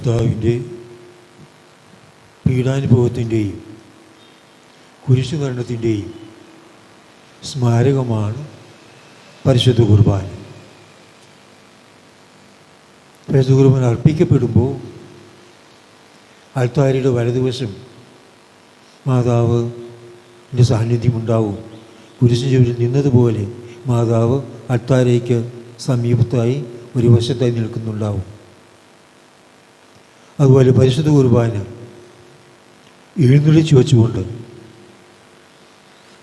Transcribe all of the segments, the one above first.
കർത്താവിൻ്റെ പീഡാനുഭവത്തിൻ്റെയും കുരിശുമരണത്തിൻ്റെയും സ്മാരകമാണ് പരിശുദ്ധ കുർബാന. പരിശുദ്ധ കുർബാന അർപ്പിക്കപ്പെടുമ്പോൾ അൾത്താരയുടെ വലതുവശം മാതാവിൻ്റെ സാന്നിധ്യമുണ്ടാവും. കുരിശിൻ ചുവട്ടിൽ നിന്നതുപോലെ മാതാവ് അൾത്താരയ്ക്ക് സമീപത്തായി ഒരു വശത്തായി നിൽക്കുന്നുണ്ടാവും. അതുപോലെ പരിശുദ്ധ കുർബാന എഴുന്നള്ളിച്ച് വെച്ചുകൊണ്ട്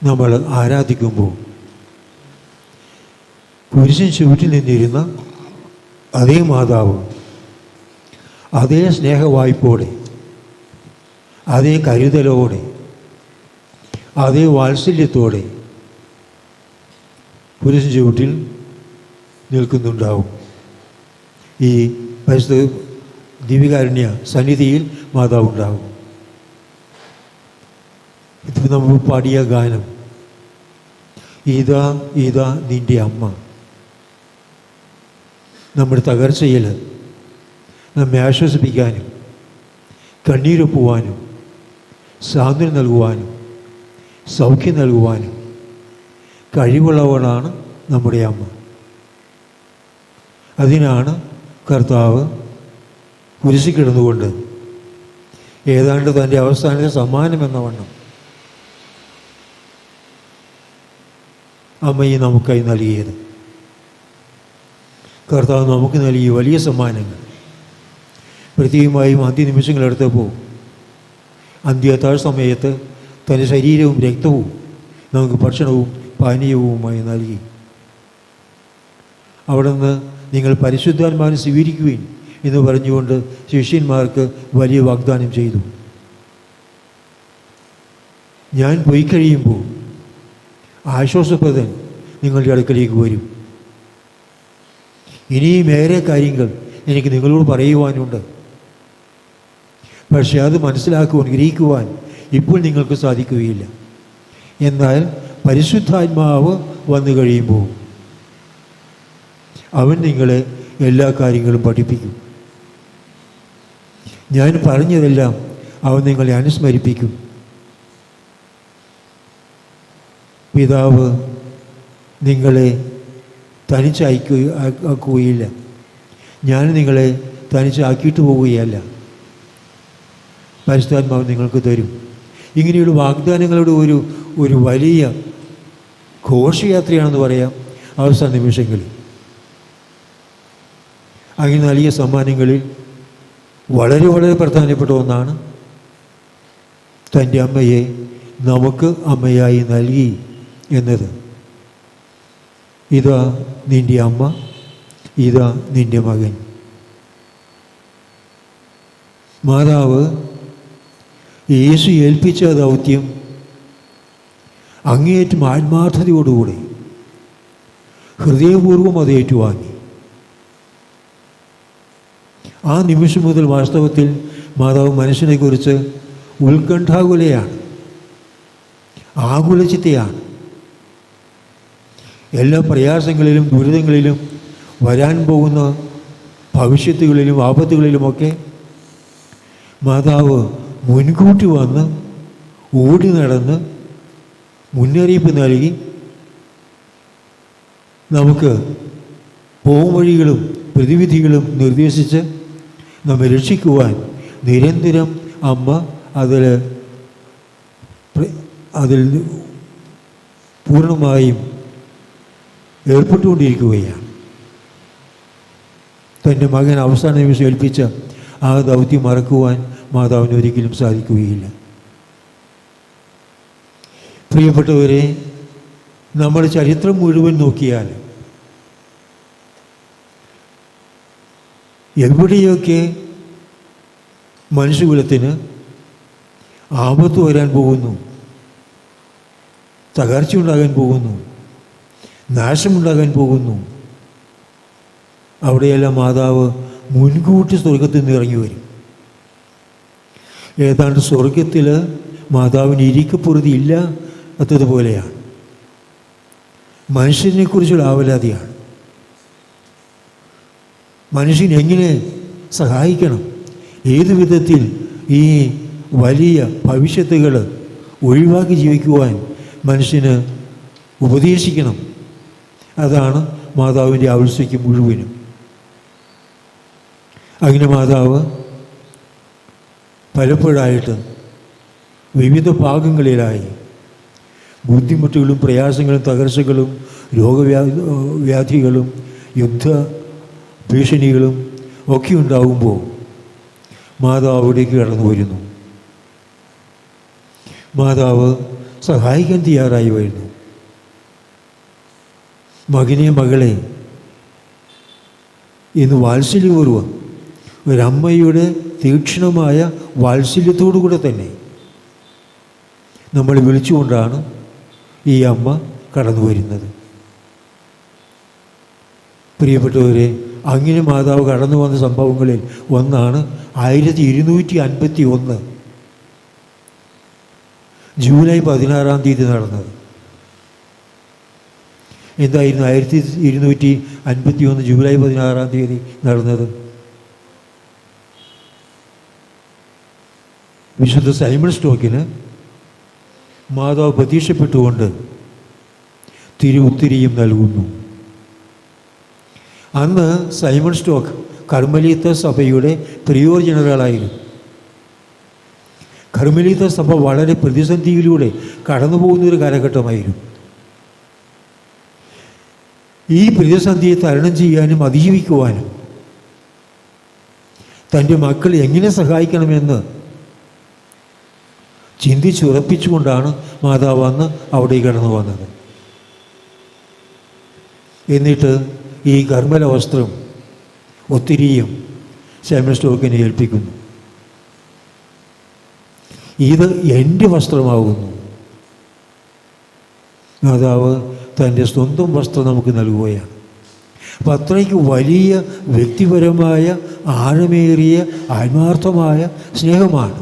നമ്മൾ ആരാധിക്കുമ്പോൾ കുരിശിൻ ചുവട്ടിൽ നിന്നിരുന്ന അതേ മാതാവ് അതേ സ്നേഹവായ്പോടെ, അതേ കരുതലോടെ, അതേ വാത്സല്യത്തോടെ കുരിശിൻ ചുവട്ടിൽ നിൽക്കുന്നുണ്ടാവും. ഈ പരിശുദ്ധ ദിവ്യകാരുണ്യ സന്നിധിയിൽ മാതാവുണ്ടാവും. ഇത് നമ്മൾ പാടിയ ഗാനം ഇതാ ഇതാ നിൻ്റെ അമ്മ നമ്മുടെ തകർച്ചയിൽ നമ്മെ ആശ്വസിപ്പിക്കാനും കണ്ണീരൊപ്പുവാനും സാന്ത്വനം നൽകുവാനും സൗഖ്യം നൽകുവാനും കഴിവുള്ളവളാണ് നമ്മുടെ അമ്മ. അതിനാണ് കർത്താവ് കുരിശിൽ കിടന്നുകൊണ്ട് ഏതാണ്ട് തൻ്റെ അവസാനത്തെ സമ്മാനമെന്ന വണ്ണം അമ്മയെ നമുക്കായി നൽകിയത്. കർത്താവ് നമുക്ക് നൽകിയ വലിയ സമ്മാനങ്ങൾ, പ്രത്യേകമായും അന്ത്യനിമിഷങ്ങളെടുത്തപ്പോൾ അന്ത്യത്താഴ് സമയത്ത് തൻ്റെ ശരീരവും രക്തവും നമുക്ക് ഭക്ഷണവും പാനീയവുമായി നൽകി. അവിടുന്ന് നിങ്ങൾ പരിശുദ്ധാത്മാവിനെ സ്വീകരിക്കുകയും എന്ന് പറഞ്ഞുകൊണ്ട് ശിഷ്യന്മാർക്ക് വലിയ വാഗ്ദാനം ചെയ്തു. ഞാൻ പോയി കഴിയുമ്പോൾ ആശ്വാസപ്രദൻ നിങ്ങളുടെ അടുക്കലേക്ക് വരും. ഇനിയും ഏറെ കാര്യങ്ങൾ എനിക്ക് നിങ്ങളോട് പറയുവാനുണ്ട്. പക്ഷെ അത് മനസ്സിലാക്കുവാൻ, ഗ്രഹിക്കുവാൻ ഇപ്പോൾ നിങ്ങൾക്ക് സാധിക്കുകയില്ല. എന്നാൽ പരിശുദ്ധാത്മാവ് വന്നു കഴിയുമ്പോൾ അവൻ നിങ്ങളെ എല്ലാ കാര്യങ്ങളും പഠിപ്പിക്കും. ഞാൻ പറഞ്ഞതെല്ലാം അവൻ നിങ്ങളെ അനുസ്മരിപ്പിക്കും. പിതാവ് നിങ്ങളെ തനിച്ചാക്കുകയില്ല. ഞാൻ നിങ്ങളെ തനിച്ചാക്കിയിട്ട് പോവുകയല്ല. പരിശുദ്ധാത്മാവ് നിങ്ങൾക്ക് തരും. ഇങ്ങനെയുള്ള വാഗ്ദാനങ്ങളുടെ ഒരു വലിയ ഘോഷയാത്രയാണെന്ന് പറയാം അവസാന നിമിഷങ്ങളിൽ. അങ്ങനെ നൽകിയ സമ്മാനങ്ങളിൽ വളരെ വളരെ പ്രധാനപ്പെട്ട ഒന്നാണ് തൻ്റെ അമ്മയെ നമുക്ക് അമ്മയായി നൽകി എന്നത്. ഇതാ നിൻ്റെ അമ്മ, ഇതാ നിൻ്റെ മകൻ. മാതാവ് യേശു ഏൽപ്പിച്ച ദൗത്യം അങ്ങേയറ്റം ആത്മാർത്ഥതയോടുകൂടി ഹൃദയപൂർവ്വം അത് ഏറ്റുവാങ്ങി. ആ നിമിഷം മുതൽ വാസ്തവത്തിൽ മാതാവ് മനുഷ്യനെക്കുറിച്ച് ഉത്കണ്ഠാകുലയാണ്, ആകുലചിത്തയാണ്. എല്ലാ പ്രയാസങ്ങളിലും ദുരിതങ്ങളിലും വരാൻ പോകുന്ന ഭവിഷ്യത്തുകളിലും ആപത്തുകളിലുമൊക്കെ മാതാവ് മുൻകൂട്ടി വന്ന് ഓടി നടന്ന് മുന്നറിയിപ്പ് നൽകി നമുക്ക് പോംവഴികളും പ്രതിവിധികളും നിർദ്ദേശിച്ച് നമ്മെ രക്ഷിക്കുവാൻ നിരന്തരം അമ്മ അതിൽ പൂർണ്ണമായും ഏർപ്പെട്ടുകൊണ്ടിരിക്കുകയാണ്. തൻ്റെ മകൻ അവസാന നിമിഷം ഏൽപ്പിച്ച ആ ദൗത്യം മറക്കുവാൻ മാതാവിന് ഒരിക്കലും സാധിക്കുകയില്ല. പ്രിയപ്പെട്ടവരെ, നമ്മുടെ ചരിത്രം മുഴുവൻ നോക്കിയാൽ എവിടെയൊക്കെ മനുഷ്യകുലത്തിന് ആപത്ത് വരാൻ പോകുന്നു, തകർച്ചയുണ്ടാകാൻ പോകുന്നു, നാശമുണ്ടാകാൻ പോകുന്നു, അവിടെയെല്ലാം മാതാവ് മുൻകൂട്ടി സ്വർഗത്തിൽ നിന്ന് ഇറങ്ങി വരും. ഏതാണ്ട് സ്വർഗത്തിൽ മാതാവിന് ഇരിക്കപ്പുറതി ഇല്ലാത്തതുപോലെയാണ്. മനുഷ്യനെക്കുറിച്ചുള്ള ആവലാതിയാണ്. മനുഷ്യൻ എങ്ങനെ സഹായിക്കണം, ഏതു വിധത്തിൽ ഈ വലിയ ഭവിഷ്യത്തുകൾ ഒഴിവാക്കി ജീവിക്കുവാൻ മനുഷ്യന് ഉപദേശിക്കണം. അതാണ് മാതാവിൻ്റെ ആവശ്യക്ക് മുഴുവനും. അങ്ങനെ മാതാവ് പലപ്പോഴായിട്ട് വിവിധ ഭാഗങ്ങളിലായി ബുദ്ധിമുട്ടുകളും പ്രയാസങ്ങളും തകർച്ചകളും വ്യാധികളും യുദ്ധ ഭീഷണികളും ഒക്കെ ഉണ്ടാകുമ്പോൾ മാതാവ് അവിടേക്ക് കടന്നു വരുന്നു. മാതാവ് സഹായിക്കാൻ തയ്യാറായി വരുന്നു. മകനെ മകളെ ഇന്ന് വാത്സല്യപൂർവ്വം ഒരമ്മയുടെ തീക്ഷ്ണമായ വാത്സല്യത്തോടുകൂടെ തന്നെ നമ്മൾ വിളിച്ചുകൊണ്ടാണ് ഈ അമ്മ കടന്നു വരുന്നത്. പ്രിയപ്പെട്ടവരെ, അങ്ങനെ മാതാവ് കടന്നു വന്ന സംഭവങ്ങളിൽ ഒന്നാണ് 1251 ജൂലൈ 16 നടന്നത്. എന്തായിരുന്നു 1251 ജൂലൈ 16 നടന്നത്? വിശുദ്ധ സൈമൺ സ്റ്റോക്കിന് മാതാവ് പ്രതീക്ഷപ്പെട്ടുകൊണ്ട് ഉത്തിരിയും നൽകുന്നു. അന്ന് സൈമൺ സ്റ്റോക്ക് കർമ്മലീത്ത സഭയുടെ പ്രിയോർ ജനറലായിരുന്നു. കർമ്മലീത്ത സഭ വളരെ പ്രതിസന്ധിയിലൂടെ കടന്നു പോകുന്നൊരു കാലഘട്ടമായിരുന്നു. ഈ പ്രതിസന്ധിയെ തരണം ചെയ്യാനും അതിജീവിക്കുവാനും തൻ്റെ മക്കളെ എങ്ങനെ സഹായിക്കണമെന്ന് ചിന്തിച്ചുറപ്പിച്ചുകൊണ്ടാണ് മാതാവ് അന്ന് അവിടെ കടന്നു വന്നത്. എന്നിട്ട് ഈ കർമ്മല വസ്ത്രം ഒത്തിരിയും സൈമൺ സ്റ്റോക്കിനെ ഏൽപ്പിക്കുന്നു. ഇത് എൻ്റെ വസ്ത്രമാകുന്നു. മാതാവ് തൻ്റെ സ്വന്തം വസ്ത്രം നമുക്ക് നൽകുകയാണ്. അപ്പം അത്രയ്ക്ക് വലിയ വ്യക്തിപരമായ ആഴമേറിയ ആത്മാർത്ഥമായ സ്നേഹമാണ്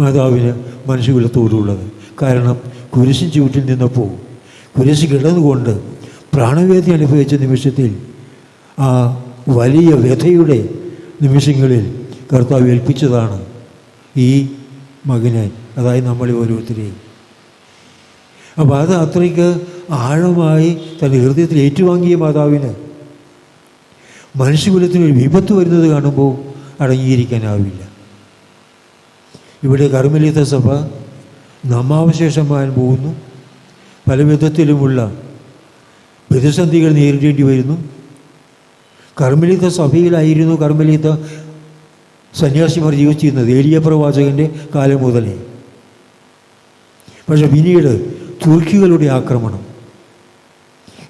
മാതാവിന് മനുഷ്യകുലത്തോടുള്ളത്. കാരണം കുരിശിൻ ചുവട്ടിൽ നിന്നപ്പോൾ കുരിശ് കിടന്നുകൊണ്ട് പ്രാണവേദന അനുഭവിച്ച നിമിഷത്തിൽ ആ വലിയ വ്യഥയുടെ നിമിഷങ്ങളിൽ കർത്താവ് ഏൽപ്പിച്ചതാണ് ഈ മകനെ, അതായത് നമ്മളെ ഓരോരുത്തരെയും. അപ്പോൾ അത് അത്രയ്ക്ക് ആഴമായി തൻ്റെ ഹൃദയത്തിൽ ഏറ്റുവാങ്ങിയ മാതാവിന് മനുഷ്യകുലത്തിന് ഒരു വിപത്ത് വരുന്നത് കാണുമ്പോൾ അടങ്ങിയിരിക്കാനാവില്ല. ഇവിടെ കർമ്മലീത്ത സഭ നാമാവശേഷമാകാൻ പോകുന്നു. പല വിധത്തിലുമുള്ള പ്രതിസന്ധികൾ നേരിടേണ്ടി വരുന്നു. കർമ്മലീത്ത സഭയിലായിരുന്നു കർമ്മലീത്ത സന്യാസിമാർ ജീവിച്ചിരുന്നത് ഏലിയ പ്രവാചകൻ്റെ കാലം മുതലേ. പക്ഷെ പിന്നീട് തുർക്കികളുടെ ആക്രമണം,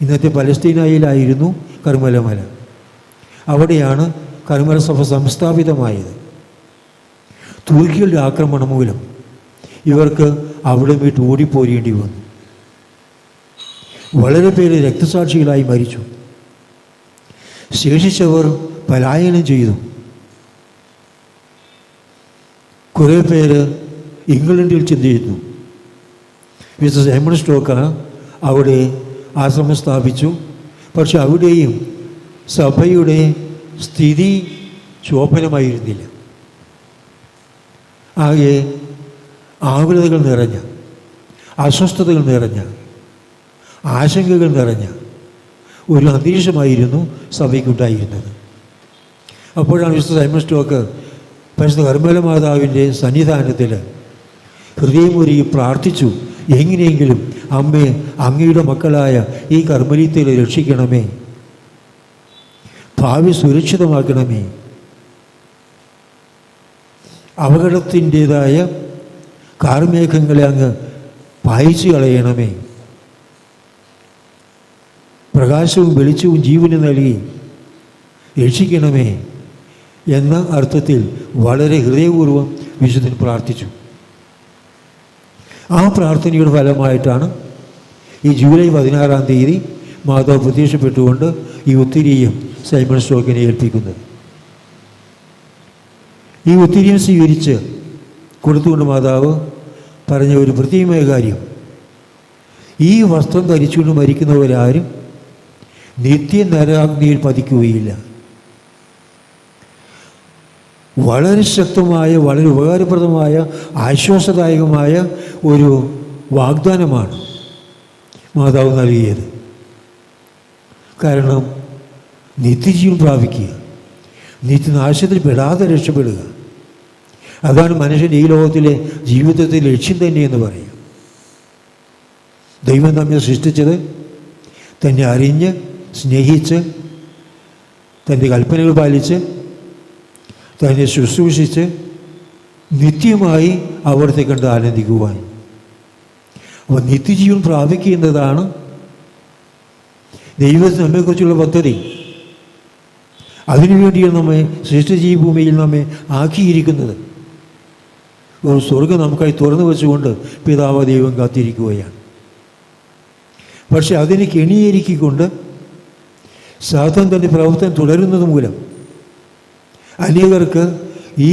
ഇന്നത്തെ പലസ്തീനയിലായിരുന്നു കർമ്മലമല. അവിടെയാണ് കർമ്മല സഭ സംസ്ഥാപിതമായത്. തുർക്കികളുടെ ആക്രമണം മൂലം ഇവർക്ക് അവിടെ വിട്ട് ഓടിപ്പോരേണ്ടി വന്നു. വളരെ പേര് രക്തസാക്ഷികളായി മരിച്ചു. ശേഷിച്ചവർ പലായനം ചെയ്തു. കുറേ പേര് ഇംഗ്ലണ്ടിൽ ചെന്നിരുന്നു. വിശുദ്ധ സൈമൺ സ്റ്റോക്ക് അവിടെ ആശ്രമം സ്ഥാപിച്ചു. പക്ഷെ അവിടെയും സഭയുടെ സ്ഥിതി ശോഭനമായിരുന്നില്ല. ആകെ ആകുലതകൾ നിറഞ്ഞ, അസ്വസ്ഥതകൾ നിറഞ്ഞ, ആശങ്കകൾ നിറഞ്ഞ ഒരു അന്തരീക്ഷമായിരുന്നു സഭയ്ക്കുണ്ടായിരുന്നത്. അപ്പോഴാണ് വിശുദ്ധ സൈമൺ സ്റ്റോക്ക് പരിശുദ്ധ കർമ്മല മാതാവിൻ്റെ സന്നിധാനത്തിൽ ഹൃദയമൊരുക്കി പ്രാർത്ഥിച്ചു, എങ്ങനെയെങ്കിലും അമ്മേ, അങ്ങയുടെ മക്കളായ ഈ കർമ്മലീത്തരെ രക്ഷിക്കണമേ, ഭാവി സുരക്ഷിതമാക്കണമേ, അപകടത്തിൻ്റേതായ കാർമേഘങ്ങളെ അങ്ങ് പായിച്ചു കളയണമേ, പ്രകാശവും വെളിച്ചവും ജീവന് നൽകി രക്ഷിക്കണമേ എന്ന അർത്ഥത്തിൽ വളരെ ഹൃദയപൂർവ്വം വിശുദ്ധൻ പ്രാർത്ഥിച്ചു. ആ പ്രാർത്ഥനയുടെ ഫലമായിട്ടാണ് ഈ ജൂലൈ 16 മാതാവ് പ്രത്യക്ഷപ്പെട്ടുകൊണ്ട് ഈ ഒത്തിരിയും സൈമൺ സ്റ്റോക്കിനെ ഏൽപ്പിക്കുന്നത്. ഈ ഒത്തിരിയും സ്വീകരിച്ച് കൊടുത്തുകൊണ്ട് മാതാവ് പറഞ്ഞ ഒരു പ്രത്യേകമായ കാര്യം, ഈ വസ്ത്രം ധരിച്ചുകൊണ്ട് മരിക്കുന്നവരാരും നിത്യ നരാഗ്നിയിൽ പതിക്കുകയില്ല. വളരെ ശക്തമായ, വളരെ ഉപകാരപ്രദമായ, ആശ്വാസദായകമായ ഒരു വാഗ്ദാനമാണ് മാതാവ് നൽകിയത്. കാരണം നിത്യജീവൻ പ്രാപിക്കുക, നിത്യനാശത്തിൽ പെടാതെ രക്ഷപ്പെടുക, അതാണ് മനുഷ്യൻ്റെ ഈ ലോകത്തിലെ ജീവിതത്തിലെ ലക്ഷ്യം തന്നെയെന്ന് പറയും. ദൈവം നമ്മെ സൃഷ്ടിച്ചത് തന്നെ അറിഞ്ഞ് സ്നേഹിച്ച് തൻ്റെ കൽപ്പനകൾ പാലിച്ച് തന്നെ ശുശ്രൂഷിച്ച് നിത്യമായി അവിടുത്തെ കണ്ട് ആനന്ദിക്കുവാൻ. അപ്പോൾ നിത്യജീവൻ പ്രാപിക്കുന്നതാണ് ദൈവത്തിന് നമ്മെക്കുറിച്ചുള്ള പദ്ധതി. അതിനുവേണ്ടിയാണ് നമ്മെ സൃഷ്ടിച്ച ഈ ഭൂമിയിൽ നമ്മെ ആക്കിയിരിക്കുന്നത്. ഒരു സ്വർഗ്ഗം നമുക്കായി തുറന്നു വെച്ചുകൊണ്ട് പിതാവ് ദൈവം കാത്തിരിക്കുകയാണ്. പക്ഷെ അതിന് കെണിയേരിക്കൊണ്ട് സാത്താൻ തൻ്റെ പ്രവർത്തനം തുടരുന്നത് മൂലം അനേകർക്ക് ഈ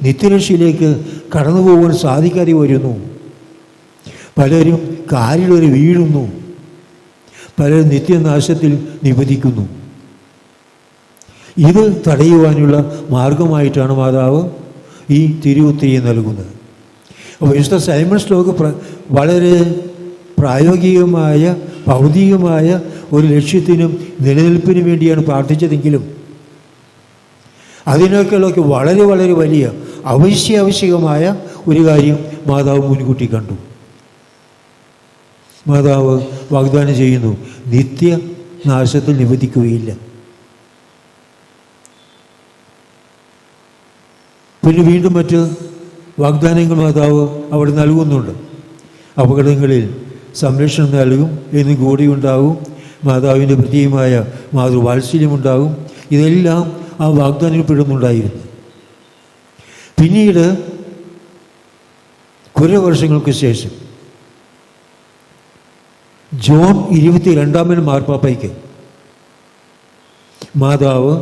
നിത്യരക്ഷയിലേക്ക് കടന്നു പോകാൻ സാധിക്കാതെ വരുന്നു. പലരും കാലിലൊരു വീഴുന്നു, പലരും നിത്യനാശത്തിൽ നിബന്ധിക്കുന്നു. ഇത് തടയുവാനുള്ള മാർഗമായിട്ടാണ് മാതാവ് ഈ തിരുവുത്തിരിയെ നൽകുന്നത്. അപ്പോൾ വിശുദ്ധ സൈമൺ സ്റ്റോക്ക് വളരെ പ്രായോഗികമായ, ഭൗതികമായ ഒരു ലക്ഷ്യത്തിനും നിലനിൽപ്പിനും വേണ്ടിയാണ് പ്രാർത്ഥിച്ചതെങ്കിലും അതിനേക്കാളൊക്കെ വളരെ വളരെ വലിയ ആവശ്യമായ ഒരു കാര്യം മാതാവ് മുൻകൂട്ടി കണ്ടു. മാതാവ് വാഗ്ദാനം ചെയ്യുന്നു, നിത്യനാശത്തിൽ നിബന്ധിക്കുകയില്ല. പിന്നെ വീണ്ടും മറ്റ് വാഗ്ദാനങ്ങൾ മാതാവ് അവിടെ നൽകുന്നുണ്ട്. അപകടങ്ങളിൽ സംരക്ഷണം നൽകും, എന്ന് കൂടിയുണ്ടാകും, മാതാവിൻ്റെ പ്രത്യേകമായ മാതൃവാത്സല്യമുണ്ടാകും. ഇതെല്ലാം ആ വാഗ്ദാനത്തിൽ പെടുന്നുണ്ടായിരുന്നു. പിന്നീട് കുറേ വർഷങ്ങൾക്ക് ശേഷം ജോൺ 22 മാർപ്പാപ്പയ്ക്ക് മാതാവ്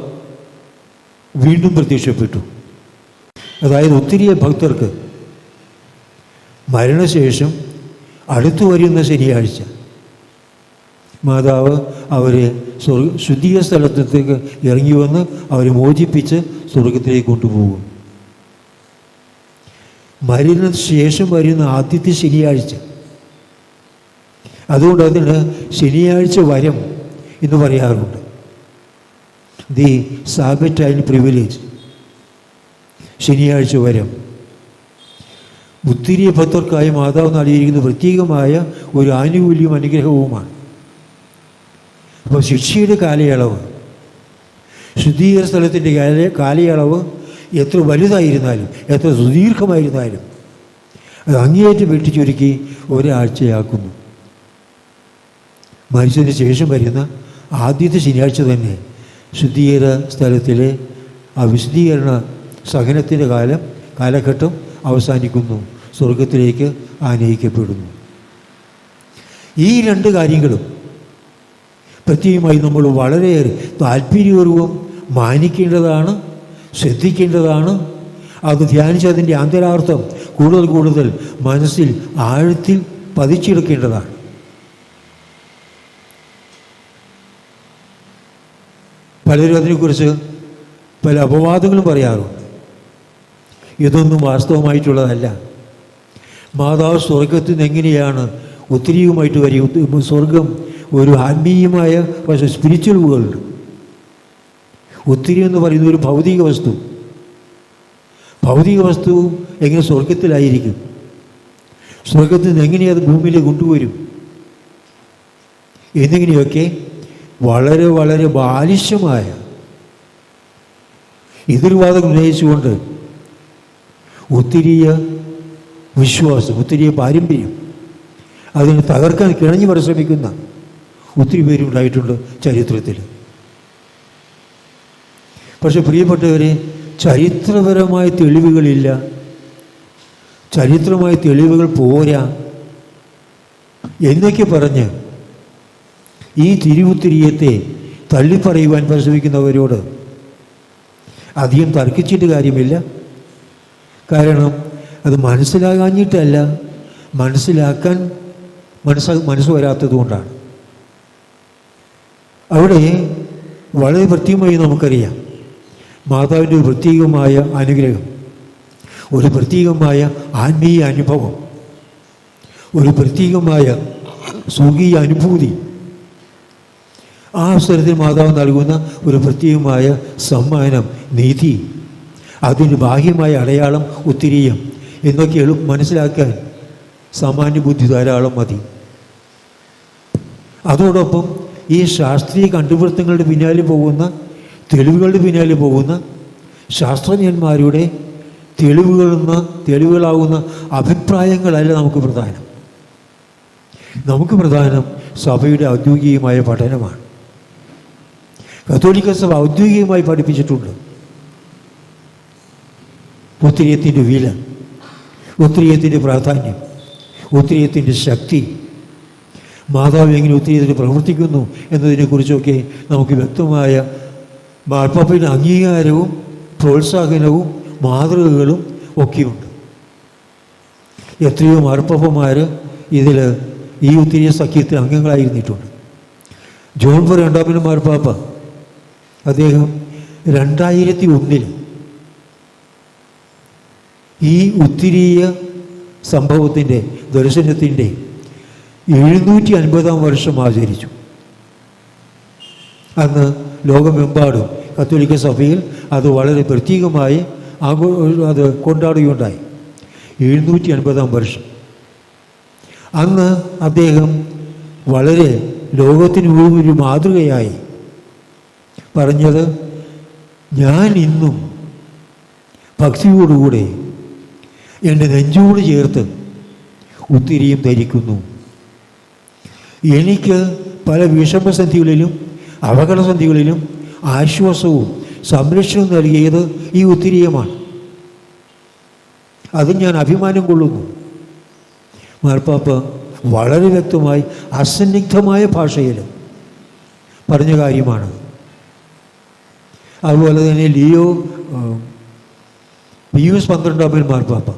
വീണ്ടും പ്രത്യക്ഷപ്പെട്ടു. അതായത് ഒത്തിരി ഭക്തർക്ക് മരണശേഷം അടുത്തു വരുന്ന ശനിയാഴ്ച മാതാവ് അവരെ ശുദ്ധീയ സ്ഥലത്തേക്ക് ഇറങ്ങി വന്ന് അവരെ മോചിപ്പിച്ച് സ്വർഗത്തിലേക്ക് കൊണ്ടുപോകും. മരണത്തിന് ശേഷം വരുന്ന ആദ്യത്തെ ശനിയാഴ്ച, അതുകൊണ്ട് അതിന് ശനിയാഴ്ച വരം എന്ന് പറയാറുണ്ട്. ദി സാബറ്റൈൻ പ്രിവിലേജ്, ശനിയാഴ്ച വരം. ഒത്തിരി ഭക്തർക്കായി മാതാവ് നൽകിയിരിക്കുന്ന പ്രത്യേകമായ ഒരു ആനുകൂല്യം, അനുഗ്രഹവുമാണ്. അപ്പോൾ ശിക്ഷയുടെ കാലയളവ്, ശുദ്ധീകരണ സ്ഥലത്തിൻ്റെ കാലയളവ് എത്ര വലുതായിരുന്നാലും എത്ര സുദീർഘമായിരുന്നാലും അത് അങ്ങേയറ്റം വെട്ടിച്ചുരുക്കി ഒരാഴ്ചയാക്കുന്നു. മരിച്ചതിന് ശേഷം വരുന്ന ആദ്യത്തെ ശനിയാഴ്ച തന്നെ ശുദ്ധീകരണ സ്ഥലത്തിലെ ആ വിശുദ്ധീകരണ സഹനത്തിൻ്റെ കാലഘട്ടം അവസാനിക്കുന്നു, സ്വർഗത്തിലേക്ക് ആനയിക്കപ്പെടുന്നു. ഈ രണ്ട് കാര്യങ്ങളും പ്രത്യേകമായി നമ്മൾ വളരെയേറെ താല്പര്യപൂർവ്വം മാനിക്കേണ്ടതാണ്, ശ്രദ്ധിക്കേണ്ടതാണ്. അത് ധ്യാനിച്ച് അതിൻ്റെ ആന്തരാർത്ഥം കൂടുതൽ മനസ്സിൽ ആഴത്തിൽ പതിച്ചെടുക്കേണ്ടതാണ്. പലരും അതിനെക്കുറിച്ച് പല അപവാദങ്ങളും പറയാറുണ്ട്. ഇതൊന്നും വാസ്തവമായിട്ടുള്ളതല്ല. മാതാവ് സ്വർഗത്തിൽ നിന്ന് എങ്ങനെയാണ് ഒത്തിരിയുമായിട്ട് വരിക? സ്വർഗം ഒരു ആത്മീയമായ പക്ഷേ സ്പിരിച്വൽ വേൾഡ്. ഒത്തിരി എന്ന് പറയുന്ന ഒരു ഭൗതിക വസ്തു. ഭൗതിക വസ്തു എങ്ങനെ സ്വർഗത്തിലായിരിക്കും? സ്വർഗത്തിൽ നിന്ന് എങ്ങനെ അത് ഭൂമിയിലേക്ക് കൊണ്ടുവരും? എന്നിങ്ങനെയൊക്കെ വളരെ വളരെ ബാലിശമായ എതിർവാദം ഉന്നയിച്ചുകൊണ്ട് ഒത്തിരിയ വിശ്വാസം, ഒത്തിരിയ പാരമ്പര്യം അതിനെ തകർക്കാൻ കിണഞ്ഞു പരിശ്രമിക്കുന്ന ഒത്തിരി പേരുണ്ടായിട്ടുണ്ട് ചരിത്രത്തിൽ. പക്ഷെ പ്രിയപ്പെട്ടവരെ, ചരിത്രപരമായ തെളിവുകളില്ല, ചരിത്രമായ തെളിവുകൾ പോരാ എന്നൊക്കെ പറഞ്ഞ് ഈ തിരുവുത്തിരിയത്തെ തള്ളിപ്പറയുവാൻ പരിശ്രമിക്കുന്നവരോട് അധികം തർക്കിച്ചിട്ട് കാര്യമില്ല. കാരണം അത് മനസ്സിലാകാഞ്ഞിട്ടല്ല, മനസ്സിലാക്കാൻ മനസ്സ് വരാത്തത് കൊണ്ടാണ്. അവിടെ വളരെ കൃത്യമായി നമുക്കറിയാം, മാതാവിൻ്റെ ഒരു പ്രത്യേകമായ അനുഗ്രഹം, ഒരു പ്രത്യേകമായ ആത്മീയ അനുഭവം, ഒരു പ്രത്യേകമായ സ്വർഗീയ അനുഭൂതി. ആ അവസരത്തിൽ മാതാവ് നൽകുന്ന ഒരു പ്രത്യേകമായ സമ്മാനം, നീതി, അതിന് ബാഹ്യമായ അടയാളം ഉത്തിരീയം എന്നൊക്കെ മനസ്സിലാക്കാൻ സാമാന്യ ബുദ്ധി ധാരാളം മതി. അതോടൊപ്പം ഈ ശാസ്ത്രീയ കണ്ടുപിടുത്തങ്ങളുടെ പിന്നാലെ പോകുന്ന, തെളിവുകളുടെ പിന്നാലെ പോകുന്ന ശാസ്ത്രജ്ഞന്മാരുടെ തെളിവുകളാകുന്ന അഭിപ്രായങ്ങളല്ല നമുക്ക് പ്രധാനം. നമുക്ക് പ്രധാനം സഭയുടെ ഔദ്യോഗികമായ പഠനമാണ്. കത്തോലിക്ക സഭ ഔദ്യോഗികമായി പഠിപ്പിച്ചിട്ടുണ്ട് ഉത്തിരീയത്തിൻ്റെ വില, ഉത്തിരീയത്തിൻ്റെ പ്രാധാന്യം, ഉത്തിരീയത്തിൻ്റെ ശക്തി, മാതാവ് എങ്ങനെ ഉത്തിരീയത്തിൽ പ്രവർത്തിക്കുന്നു എന്നതിനെക്കുറിച്ചൊക്കെ നമുക്ക് വ്യക്തമായ മാർപ്പാപ്പയുടെ അംഗീകാരവും പ്രോത്സാഹനവും മാതൃകകളും ഒക്കെയുണ്ട്. എത്രയോ മാർപ്പാപ്പന്മാർ ഇതിൽ ഈ ഉത്തിരീയ സഖ്യത്തിൽ അംഗങ്ങളായിരുന്നിട്ടുണ്ട്. ജോൺ പോൾ രണ്ടാമൻ മാർപ്പാപ്പ അദ്ദേഹം 2001 ഈ ഉത്തിരീയ സംഭവത്തിൻ്റെ ദർശനത്തിൻ്റെ 750-ാം വർഷം ആചരിച്ചു. അന്ന് ലോകമെമ്പാടും കത്തോലിക്ക സഭയിൽ അത് വളരെ പ്രത്യേകമായി അത് കൊണ്ടാടുകയുണ്ടായി. 750-ാം വർഷം. അന്ന് അദ്ദേഹം വളരെ ലോകത്തിന് ഒരു മാതൃകയായി പറഞ്ഞത്, ഞാൻ ഇന്നും ഭക്തിയോടുകൂടെ എൻ്റെ നെഞ്ചോട് ചേർത്ത് ഉത്തിരീയം ധരിക്കുന്നു. എനിക്ക് പല വിഷമസന്ധികളിലും അപകടസന്ധികളിലും ആശ്വാസവും സംരക്ഷണവും നൽകിയത് ഈ ഉത്തിരീയമാണ്. അതിൽ ഞാൻ അഭിമാനം കൊള്ളുന്നു. മാർപ്പാപ്പ വളരെ വ്യക്തമായി അസന്നിഗ്ധമായ ഭാഷയിൽ പറഞ്ഞ കാര്യമാണ്. അതുപോലെ തന്നെ പിയൂസ് 12 മാർപ്പാപ്പ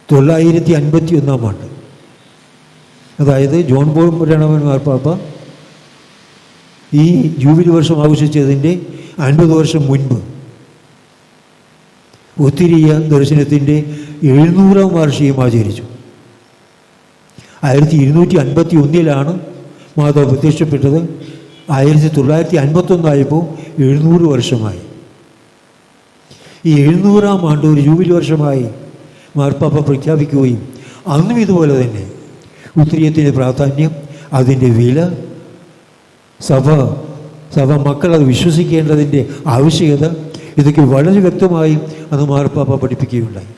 1951 ആണ്ട്, അതായത് ജോൺ പോൾ രണ്ടാമൻ മാർപ്പാപ്പ ഈ ജൂബിലി വർഷം ആഘോഷിച്ചതിൻ്റെ 50 വർഷം മുൻപ് ഉത്തിരീയ ദർശനത്തിൻ്റെ 700-ാം വാർഷികം ആചരിച്ചു. 1251 മാതാവ് പ്രത്യക്ഷപ്പെട്ടത്. 1951 ആയപ്പോൾ 700 വർഷമായി. ഈ 700-ാം ആണ്ട് ഒരു ജൂബിലി വർഷമായി മാർപ്പാപ്പ പ്രഖ്യാപിക്കുകയും അന്നും ഇതുപോലെ തന്നെ ഉത്തിരീയത്തിൻ്റെ പ്രാധാന്യം, അതിൻ്റെ വില, സഭ മക്കൾ അത് വിശ്വസിക്കേണ്ടതിൻ്റെ ആവശ്യകത, ഇതൊക്കെ വളരെ വ്യക്തമായി അന്ന് മാർപ്പാപ്പ പഠിപ്പിക്കുകയുണ്ടായി.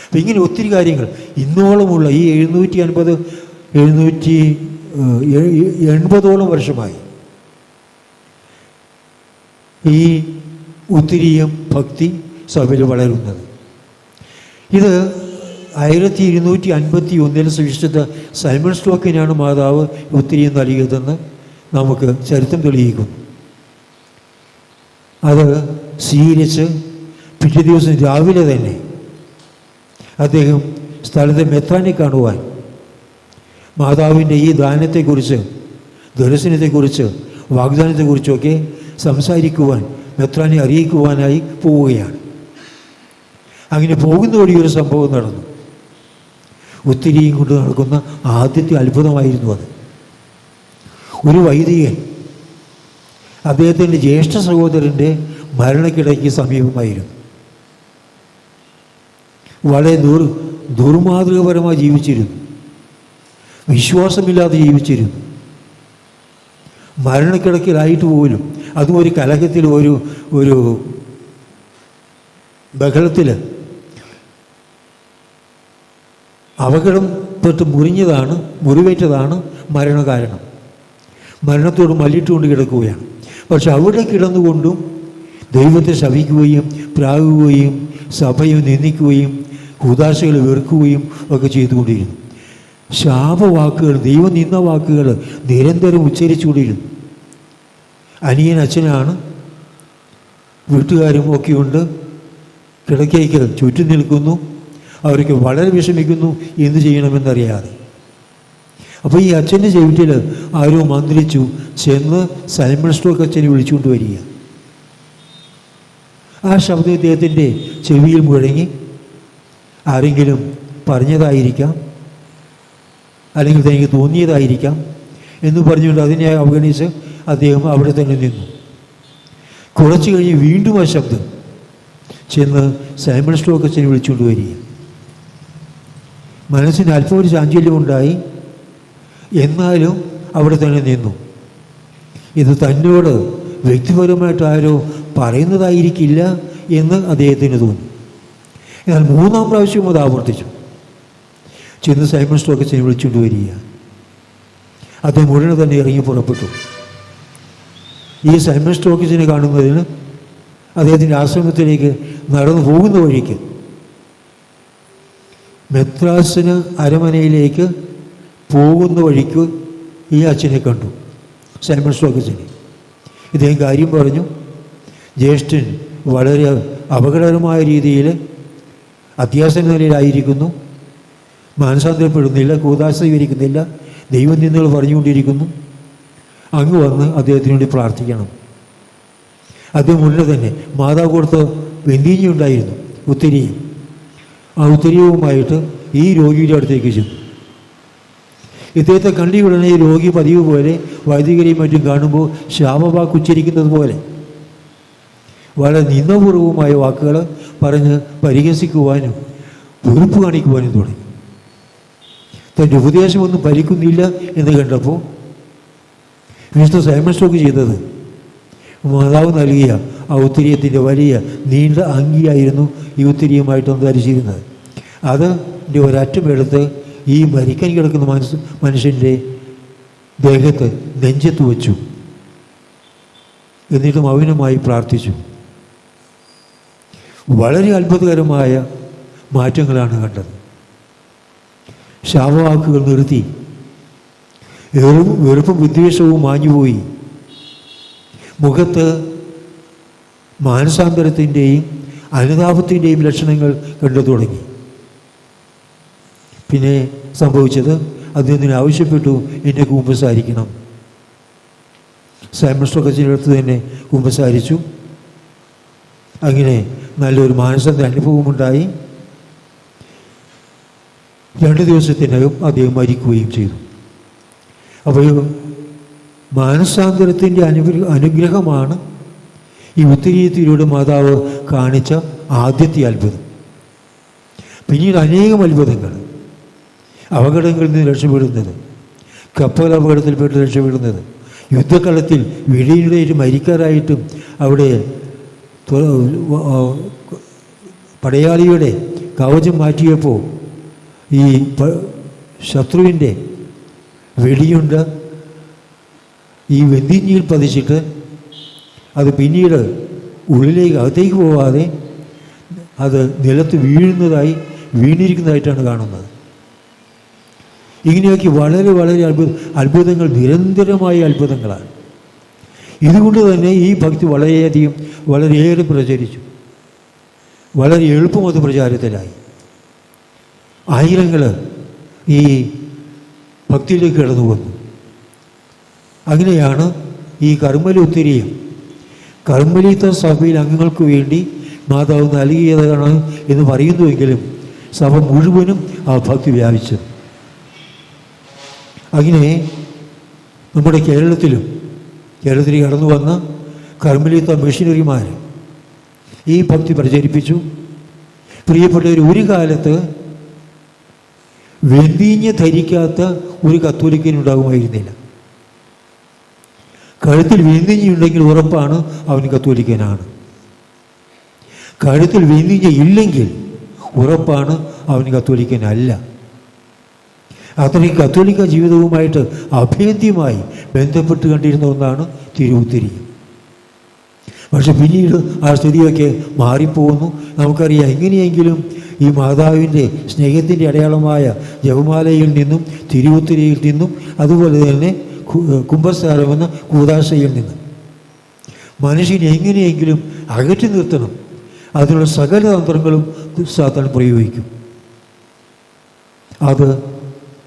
അപ്പം ഇങ്ങനെ ഒത്തിരി കാര്യങ്ങൾ ഇന്നോളമുള്ള ഈ 780 വർഷമായി ഈ ഉത്തിരീയം ഭക്തി സഭയിൽ വളരുന്നത്. ഇത് 1251 സുവിശുദ്ധ സൈമൺ സ്റ്റോക്കിനാണ് മാതാവ് ഉത്തിരീയം നൽകിയതെന്ന് നമുക്ക് ചരിത്രം തെളിയിക്കുന്നു. അത് സ്വീകരിച്ച് പിറ്റേ ദിവസം രാവിലെ തന്നെ അദ്ദേഹം സ്ഥലത്തെ മെത്രാനെ കാണുവാൻ, മാതാവിൻ്റെ ഈ ദാനത്തെക്കുറിച്ച്, ദർശനത്തെക്കുറിച്ച്, വാഗ്ദാനത്തെക്കുറിച്ചൊക്കെ സംസാരിക്കുവാൻ, മെത്രാനെ അറിയിക്കുവാനായി പോവുകയാണ്. അങ്ങനെ പോകുന്ന വഴി ഒരു സംഭവം നടന്നു. ഉത്തിരീയം കൊണ്ട് നടക്കുന്ന ആദ്യത്തെ അത്ഭുതമായിരുന്നു അത്. ഒരു വൈദികൻ അദ്ദേഹത്തിൻ്റെ ജ്യേഷ്ഠ സഹോദരൻ്റെ മരണക്കിടയ്ക്ക് സമീപമായിരുന്നു. വളരെ ദുർമാതൃകപരമായി ജീവിച്ചിരുന്നു, വിശ്വാസമില്ലാതെ ജീവിച്ചിരുന്നു. മരണക്കിടക്കിലായിട്ട് പോലും, അതും ഒരു കലഹത്തിൽ, ഒരു ബഹളത്തിൽ അപകടം തൊട്ട് മുറിവേറ്റതാണ് മരണകാരണം. മരണത്തോട് മല്ലിട്ടുകൊണ്ട് കിടക്കുകയാണ്. പക്ഷെ അവിടെ കിടന്നുകൊണ്ടും ദൈവത്തെ ശപിക്കുകയും പ്രാകുകയും സഭയെ നിന്ദിക്കുകയും കൂദാശകളെ വെറുക്കുകയും ഒക്കെ ചെയ്തുകൊണ്ടിരുന്നു. ശാപവാക്കുകൾ, ദൈവം നിന്ന വാക്കുകൾ നിരന്തരം ഉച്ചരിച്ചുകൊണ്ടിരുന്നു. അനിയൻ അച്ഛനാണ്, വീട്ടുകാരും ഒക്കെയുണ്ട്, കിടക്കയ്ക്ക് ചുറ്റും നിൽക്കുന്നു. അവർക്ക് വളരെ വിഷമിക്കുന്നു, എന്തു ചെയ്യണമെന്നറിയാതെ. അപ്പോൾ ഈ അച്ഛൻ്റെ ചെവിട്ടിൽ ആരോ മന്ത്രിച്ചു, ചെന്ന് സൈമൺ സ്റ്റോക്ക് അച്ഛനെ വിളിച്ചുകൊണ്ട് വരിക. ആ ശബ്ദം ഇദ്ദേഹത്തിൻ്റെ ചെവിയിൽ മുഴങ്ങി. ആരെങ്കിലും പറഞ്ഞതായിരിക്കാം, അല്ലെങ്കിൽ തനിക്ക് തോന്നിയതായിരിക്കാം എന്ന് പറഞ്ഞുകൊണ്ട് അതിനെ അവഗണിച്ച് അദ്ദേഹം അവിടെ തന്നെ നിന്നു. കുറച്ച് കഴിഞ്ഞ് വീണ്ടും ആ ശബ്ദം ചെന്ന് സൈമൺ സ്റ്റോക്ക് അച്ഛനെ വിളിച്ചുകൊണ്ട് വരിക. മനസ്സിന് അല്പം ഒരു ചാഞ്ചല്യമുണ്ടായി, എന്നാലും അവിടെ തന്നെ നിന്നു. ഇത് തന്നോട് വ്യക്തിപരമായിട്ട് ആരോ പറയുന്നതായിരിക്കില്ല എന്ന് അദ്ദേഹത്തിന് തോന്നി. എന്നാൽ മൂന്നാം പ്രാവശ്യം അത് ആവർത്തിച്ചു. ചെന്ന് സൈമൺ സ്റ്റോക്ക് അച്ഛനെ വിളിച്ചുകൊണ്ട് വരിക. അദ്ദേഹം ഉടനെ തന്നെ ഇറങ്ങി പുറപ്പെട്ടു. ഈ സൈമൺ സ്റ്റോക്ക് അച്ഛനെ കാണുന്നതിന് അദ്ദേഹത്തിൻ്റെ ആശ്രമത്തിലേക്ക് നടന്നു പോകുന്ന വഴിക്ക് മെത്രാസിന് അരമനയിലേക്ക് പോകുന്ന വഴിക്ക് ഈ അച്ഛനെ കണ്ടു, സൈമൺ സ്റ്റോക്ക് അച്ഛനെ. ഇദ്ദേഹം കാര്യം പറഞ്ഞു. ജ്യേഷ്ഠൻ വളരെ അപകടകരമായ രീതിയിൽ അത്യാസന്ന നിലയിലായിരിക്കുന്നു, മാനസാന്തരപ്പെടുന്നില്ല, കൂദാശ സ്വീകരിക്കുന്നില്ല, ദൈവം നിന്നുകൾ പറഞ്ഞുകൊണ്ടിരിക്കുന്നു. അങ്ങ് വന്ന് അദ്ദേഹത്തിന് വേണ്ടി പ്രാർത്ഥിക്കണം. അദ്ദേഹം മുന്നേ തന്നെ മാതാവ് കൊടുത്ത വെന്തീഞ്ഞി ഉണ്ടായിരുന്നു, ഉത്തരീയം. ആ ഉത്തരീയവുമായിട്ട് ഈ രോഗിയുടെ അടുത്തേക്ക് ചെന്നു. ഇദ്ദേഹത്തെ കണ്ടിയുടനെ ഈ രോഗി പതിവ് പോലെ വൈദികരെയും മറ്റും കാണുമ്പോൾ ശാപവാക്ക് ഉച്ചരിക്കുന്നത് പോലെ വളരെ നിന്ദപൂർവമായ വാക്കുകൾ പറഞ്ഞ് പരിഹസിക്കുവാനും വെറുപ്പ് കാണിക്കുവാനും തുടങ്ങി. തൻ്റെ ഉപദേശമൊന്നും ഫലിക്കുന്നില്ല എന്ന് കണ്ടപ്പോൾ വിശുദ്ധ സൈമൺ സ്റ്റോക്ക് ചെയ്തത് മാതാവ് നൽകിയ ആ ഉത്തരീയത്തിൻ്റെ വലിയ നീണ്ട അങ്കിയായിരുന്നു ഈ ഉത്തരീയമായിട്ടൊന്ന് ധരിച്ചിരുന്നത്. അതിൻ്റെ ഒരറ്റം എടുത്ത് ഈ മരിക്കാൻ കിടക്കുന്ന മനുഷ്യൻ്റെ ദേഹത്ത് നെഞ്ചത്ത് വച്ചു. എന്നിട്ട് മൗനമായി പ്രാർത്ഥിച്ചു. വളരെ അത്ഭുതകരമായ മാറ്റങ്ങളാണ് കണ്ടത്. ശാപവാക്കുകൾ നിർത്തി, വെറുപ്പും വിദ്വേഷവും മാഞ്ഞുപോയി. മുഖത്ത് മാനസാന്തരത്തിൻ്റെയും അനുതാപത്തിൻ്റെയും ലക്ഷണങ്ങൾ കണ്ടു തുടങ്ങി. പിന്നെ സംഭവിച്ചത്, അദ്ദേഹത്തിന് ആവശ്യപ്പെട്ടു എന്നെ കുമ്പസാരിക്കണം. സൈമൺ സ്റ്റോക്ക് അച്ഛൻ്റെ അടുത്ത് തന്നെ കുമ്പസാരിച്ചു. അങ്ങനെ നല്ലൊരു മാനസാന്തര അനുഭവമുണ്ടായി. 2 ദിവസത്തിനകം അദ്ദേഹം മരിക്കുകയും ചെയ്തു. അപ്പോൾ മാനസാന്തരത്തിൻ്റെ അനുഗ്രഹമാണ് ഈ ഉത്തരീയത്തിലൂടെ മാതാവ് കാണിച്ച ആദ്യത്തെ അത്ഭുതം. പിന്നീട് അനേകം അത്ഭുതങ്ങൾ, അപകടങ്ങളിൽ നിന്ന് രക്ഷപ്പെടുന്നത്, കപ്പൽ അപകടത്തിൽപ്പെട്ട് രക്ഷപ്പെടുന്നത്, യുദ്ധക്കളത്തിൽ വെടിയുടേറ്റ് മരിക്കാറായിട്ടും അവിടെ പടയാളിയുടെ കവചം മാറ്റിയപ്പോൾ ഈ ശത്രുവിൻ്റെ വെടിയുണ്ട ഈ വെന്തിഞ്ഞിയിൽ പതിച്ചിട്ട് അത് പിന്നീട് ഉള്ളിലേക്ക് അകത്തേക്ക് പോവാതെ അത് നിലത്ത് വീണിരിക്കുന്നതായിട്ടാണ് കാണുന്നത്. ഇങ്ങനെയൊക്കെ വളരെ വളരെ അത്ഭുതങ്ങൾ, നിരന്തരമായ അത്ഭുതങ്ങളാണ്. ഇതുകൊണ്ട് തന്നെ ഈ ഭക്തി വളരെയേറെ പ്രചരിച്ചു. വളരെ എളുപ്പം അത് പ്രചാരത്തിലായി. ആയിരങ്ങൾ ഈ ഭക്തിയിലേക്ക് കടന്നു വന്നു. അങ്ങനെയാണ് ഈ കർമ്മല ഉത്തരീയം കർമ്മലീത്ത സഭയിൽ അംഗങ്ങൾക്ക് വേണ്ടി മാതാവ് നൽകിയതാണ് എന്ന് പറയുന്നുവെങ്കിലും സഭ മുഴുവനും ആ ഭക്തി വ്യാപിച്ചത്. അങ്ങനെ നമ്മുടെ കേരളത്തിൽ കടന്നു വന്ന കർമ്മലീത്ത മിഷനറിമാർ ഈ ഭക്തി പ്രചരിപ്പിച്ചു. പ്രിയപ്പെട്ടവർ, ഒരു കാലത്ത് വെന്തീഞ്ഞ് ധരിക്കാത്ത ഒരു കത്തോലിക്കനുണ്ടാകുമായിരുന്നില്ല. കഴുത്തിൽ വെന്തീഞ്ഞുണ്ടെങ്കിൽ ഉറപ്പാണ് അവൻ കത്തോലിക്കനാണ്. കഴുത്തിൽ വെന്തീഞ്ഞ ഇല്ലെങ്കിൽ ഉറപ്പാണ് അവൻ കത്തോലിക്കനല്ല. അത്രയും കത്തോലിക്ക ജീവിതവുമായിട്ട് അഭേദ്യമായി ബന്ധപ്പെട്ട് കണ്ടിരുന്ന ഒന്നാണ് തിരുവുത്തിരിയും. പക്ഷെ പിന്നീട് ആ സ്ഥിതിയൊക്കെ മാറിപ്പോകുന്നു. നമുക്കറിയാം, എങ്ങനെയെങ്കിലും ഈ മാതാവിൻ്റെ സ്നേഹത്തിൻ്റെ അടയാളമായ ജപമാലയിൽ നിന്നും തിരുവുത്തിരിയിൽ നിന്നും അതുപോലെ തന്നെ കുംഭസാരമെന്ന കൂദാശയിൽ നിന്നും മനുഷ്യനെ എങ്ങനെയെങ്കിലും അകറ്റി നിർത്തണം. അതിനുള്ള സകല തന്ത്രങ്ങളും സാത്താൻ പ്രയോഗിക്കും. അത്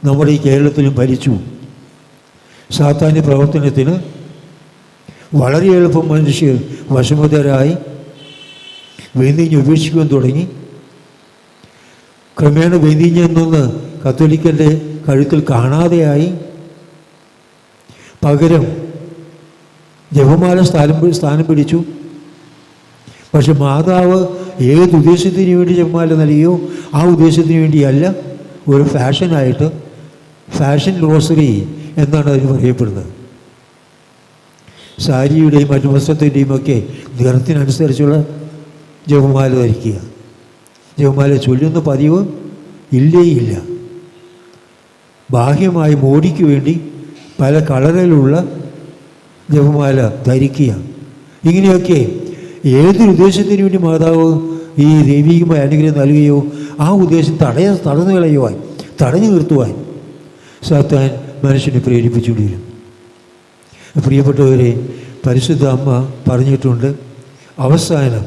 നമ്മുടെ ഈ കേരളത്തിലും ഭരിച്ചു. സാത്താന്യ പ്രവർത്തനത്തിന് വളരെ എളുപ്പം മനുഷ്യർ വശമുതരായി വെന്തിഞ്ഞ് ഉപേക്ഷിക്കുവാൻ തുടങ്ങി. ക്രമേണ വെന്തിഞ്ഞെന്നൊന്ന് കത്തോലിക്കൻ്റെ കഴുത്തിൽ കാണാതെയായി. പകരം ജപമാല സ്ഥാനം പിടിച്ചു. പക്ഷെ മാതാവ് ഏത് ഉദ്ദേശത്തിന് വേണ്ടി ജപമാല നൽകിയോ ആ ഉദ്ദേശത്തിന് വേണ്ടിയല്ല, ഒരു ഫാഷനായിട്ട്, ഫാഷൻ റോസറി എന്നാണ് അതിന് പറയപ്പെടുന്നത്. സാരിയുടെയും മറ്റു വസ്ത്രത്തിൻ്റെയും ഒക്കെ നിറത്തിനനുസരിച്ചുള്ള ജപമാല ധരിക്കുക. ജപമാല ചൊല്ലുന്ന പതിവ് ഇല്ലേയില്ല. ബാഹ്യമായി മോടിക്ക് വേണ്ടി പല കളറിലുള്ള ജപമാല ധരിക്കുക. ഇങ്ങനെയൊക്കെ ഏതൊരു ഉദ്ദേശത്തിന് വേണ്ടി മാതാവ് ഈ ദൈവികമായ അനുഗ്രഹം നൽകുകയോ ആ ഉദ്ദേശം തടഞ്ഞു കളയുവാൻ, തടഞ്ഞു നിർത്തുവാൻ സാത്താൻ മനുഷ്യനെ പ്രേരിപ്പിച്ചുകൊണ്ടിരും. പ്രിയപ്പെട്ടവരെ, പരിശുദ്ധ അമ്മ പറഞ്ഞിട്ടുണ്ട്, അവസാനം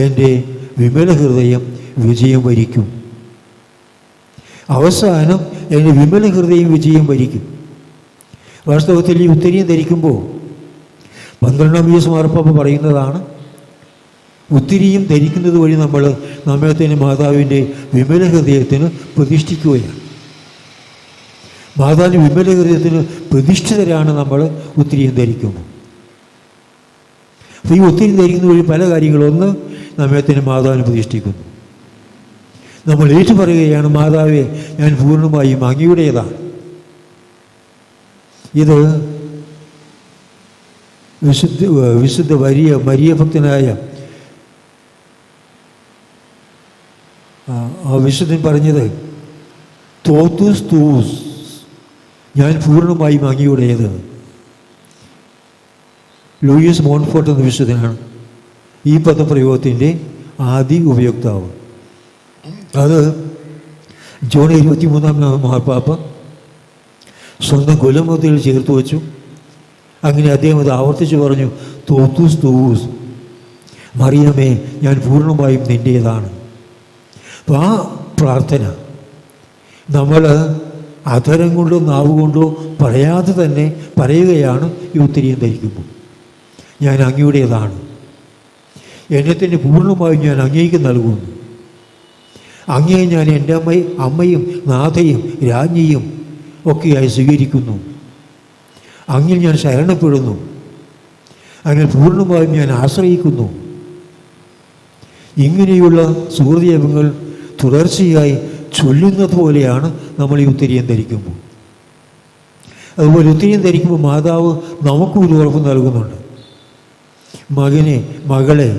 എൻ്റെ വിമല ഹൃദയം വിജയം വരിക്കും. അവസാനം എൻ്റെ വിമല ഹൃദയം വിജയം വരിക്കും. വാസ്തവത്തിൽ ഈ ഉത്തരീയം ധരിക്കുമ്പോൾ 12-ാം പീസ് മാർപ്പാപ്പ പറയുന്നതാണ്, ഉത്തിരിയും ധരിക്കുന്നത് വഴി നമ്മൾ നമ്മെ തന്നെ മാതാവിൻ്റെ വിമല ഹൃദയത്തിന് പ്രതിഷ്ഠിക്കുകയാണ്. മാതാവിൻ്റെ വിമല ഹൃദയത്തിന് പ്രതിഷ്ഠിതരാണ് നമ്മൾ ഉത്തിരിയും ധരിക്കുമ്പോൾ. അപ്പോൾ ഈ ഉത്തിരി ധരിക്കുന്ന വഴി പല കാര്യങ്ങളും. ഒന്ന്, നമ്മെ തന്നെ മാതാവിന് പ്രതിഷ്ഠിക്കുന്നു. നമ്മൾ ഏറ്റുപറയുകയാണ്, മാതാവേ, ഞാൻ പൂർണ്ണമായും അങ്ങയുടേതാണ്. ഇത് വിശുദ്ധ മരിയ ഭക്തനായ ആ വിശുദ്ധൻ പറഞ്ഞത്, തോത്തൂസ് തൂസ്, ഞാൻ പൂർണ്ണമായും അങ്ങയുടേത്. ലൂയിസ് മോൺഫോർട്ട് എന്ന വിശുദ്ധനാണ് ഈ പദപ്രയോഗത്തിൻ്റെ ആദ്യ ഉപയോക്താവ്. അത് ജോൺ 23-ാം മാർപ്പാപ്പ സ്വന്തം കുലമുദ്രയിൽ ചേർത്ത് വച്ചു. അങ്ങനെ അദ്ദേഹം അത് ആവർത്തിച്ച് പറഞ്ഞു, തോത്തൂസ് തൂസ്, മറിയമേ, ഞാൻ പൂർണ്ണമായും നിൻ്റേതാണ്. അപ്പോൾ ആ പ്രാർത്ഥന നമ്മൾ അധരം കൊണ്ടോ നാവ് കൊണ്ടോ പറയാതെ തന്നെ പറയുകയാണ് ഈ ഉത്തരീയം ധരിക്കുമ്പോൾ. ഞാൻ അങ്ങയുടേതാണ്, എന്നെ തന്നെ പൂർണ്ണമായും ഞാൻ അങ്ങേക്ക് നൽകുന്നു. അങ്ങയെ ഞാൻ എൻ്റെ അമ്മയും നാഥയും രാജ്ഞിയും ഒക്കെയായി സ്വീകരിക്കുന്നു. അങ്ങിൽ ഞാൻ ശരണപ്പെടുന്നു, അങ്ങനെ പൂർണ്ണമായും ഞാൻ ആശ്രയിക്കുന്നു. ഇങ്ങനെയുള്ള സുഹൃദയങ്ങൾ തുടർച്ചയായി ചൊല്ലുന്നത് പോലെയാണ് നമ്മൾ ഈ ഉത്തരീയം ധരിക്കുമ്പോൾ. അതുപോലെ ഉത്തരീയം ധരിക്കുമ്പോൾ മാതാവ് നമുക്കും ഒരു ഉറപ്പ് നൽകുന്നുണ്ട്. മകനെ, മകളെ,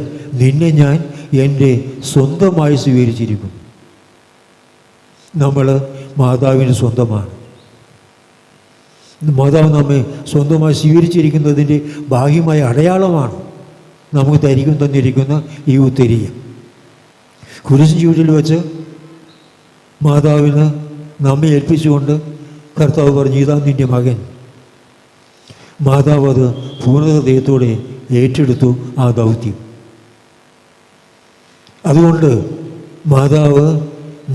നിന്നെ ഞാൻ എൻ്റെ സ്വന്തമായി സ്വീകരിച്ചിരിക്കുന്നു. നമ്മൾ മാതാവിന് സ്വന്തമാണ്. മാതാവ് നമ്മെ സ്വന്തമായി സ്വീകരിച്ചിരിക്കുന്നതിൻ്റെ ബാഹ്യമായ അടയാളമാണ് നമുക്ക് തന്നിരിക്കുന്ന ഈ ഉത്തരീയം. കുരിശിൻ ചൂടിൽ വെച്ച് മാതാവിന് നമ്മെ ഏൽപ്പിച്ചുകൊണ്ട് കർത്താവ് പറഞ്ഞു, ഇതാ നിൻ്റെ മകൻ. മാതാവ് അത് പൂർണ്ണഹൃദയത്തോടെ ഏറ്റെടുത്തു ആ ദൗത്യം. അതുകൊണ്ട് മാതാവ്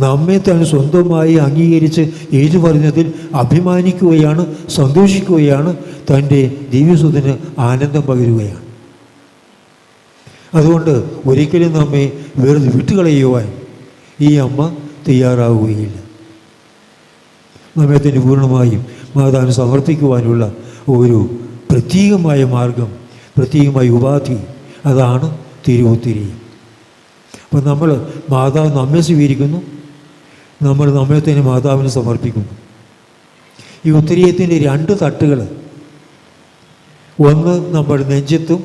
നമ്മെ തന്നെ സ്വന്തമായി അംഗീകരിച്ച് ഏറ്റുപറഞ്ഞതിൽ അഭിമാനിക്കുകയാണ്, സന്തോഷിക്കുകയാണ്, തൻ്റെ ദിവ്യസുതന് ആനന്ദം പകരുകയാണ്. അതുകൊണ്ട് ഒരിക്കലും നമ്മെ വെറുതെ വിട്ടുകളയുവാൻ ഈ അമ്മ തയ്യാറാവുകയില്ല. നമ്മെ തന്നെ പൂർണ്ണമായും മാതാവിന് സമർപ്പിക്കുവാനുള്ള ഒരു പ്രത്യേകമായ മാർഗം, പ്രത്യേകമായ ഉപാധി, അതാണ് തിരുവുത്തിരിയം. അപ്പം നമ്മൾ മാതാവ് നമ്മെ സ്വീകരിക്കുന്നു, നമ്മൾ നമ്മെ തന്നെ മാതാവിന് സമർപ്പിക്കുന്നു. ഈ ഉത്തരീയത്തിൻ്റെ 2 തട്ടുകൾ, ഒന്ന് നമ്മുടെ നെഞ്ചത്തും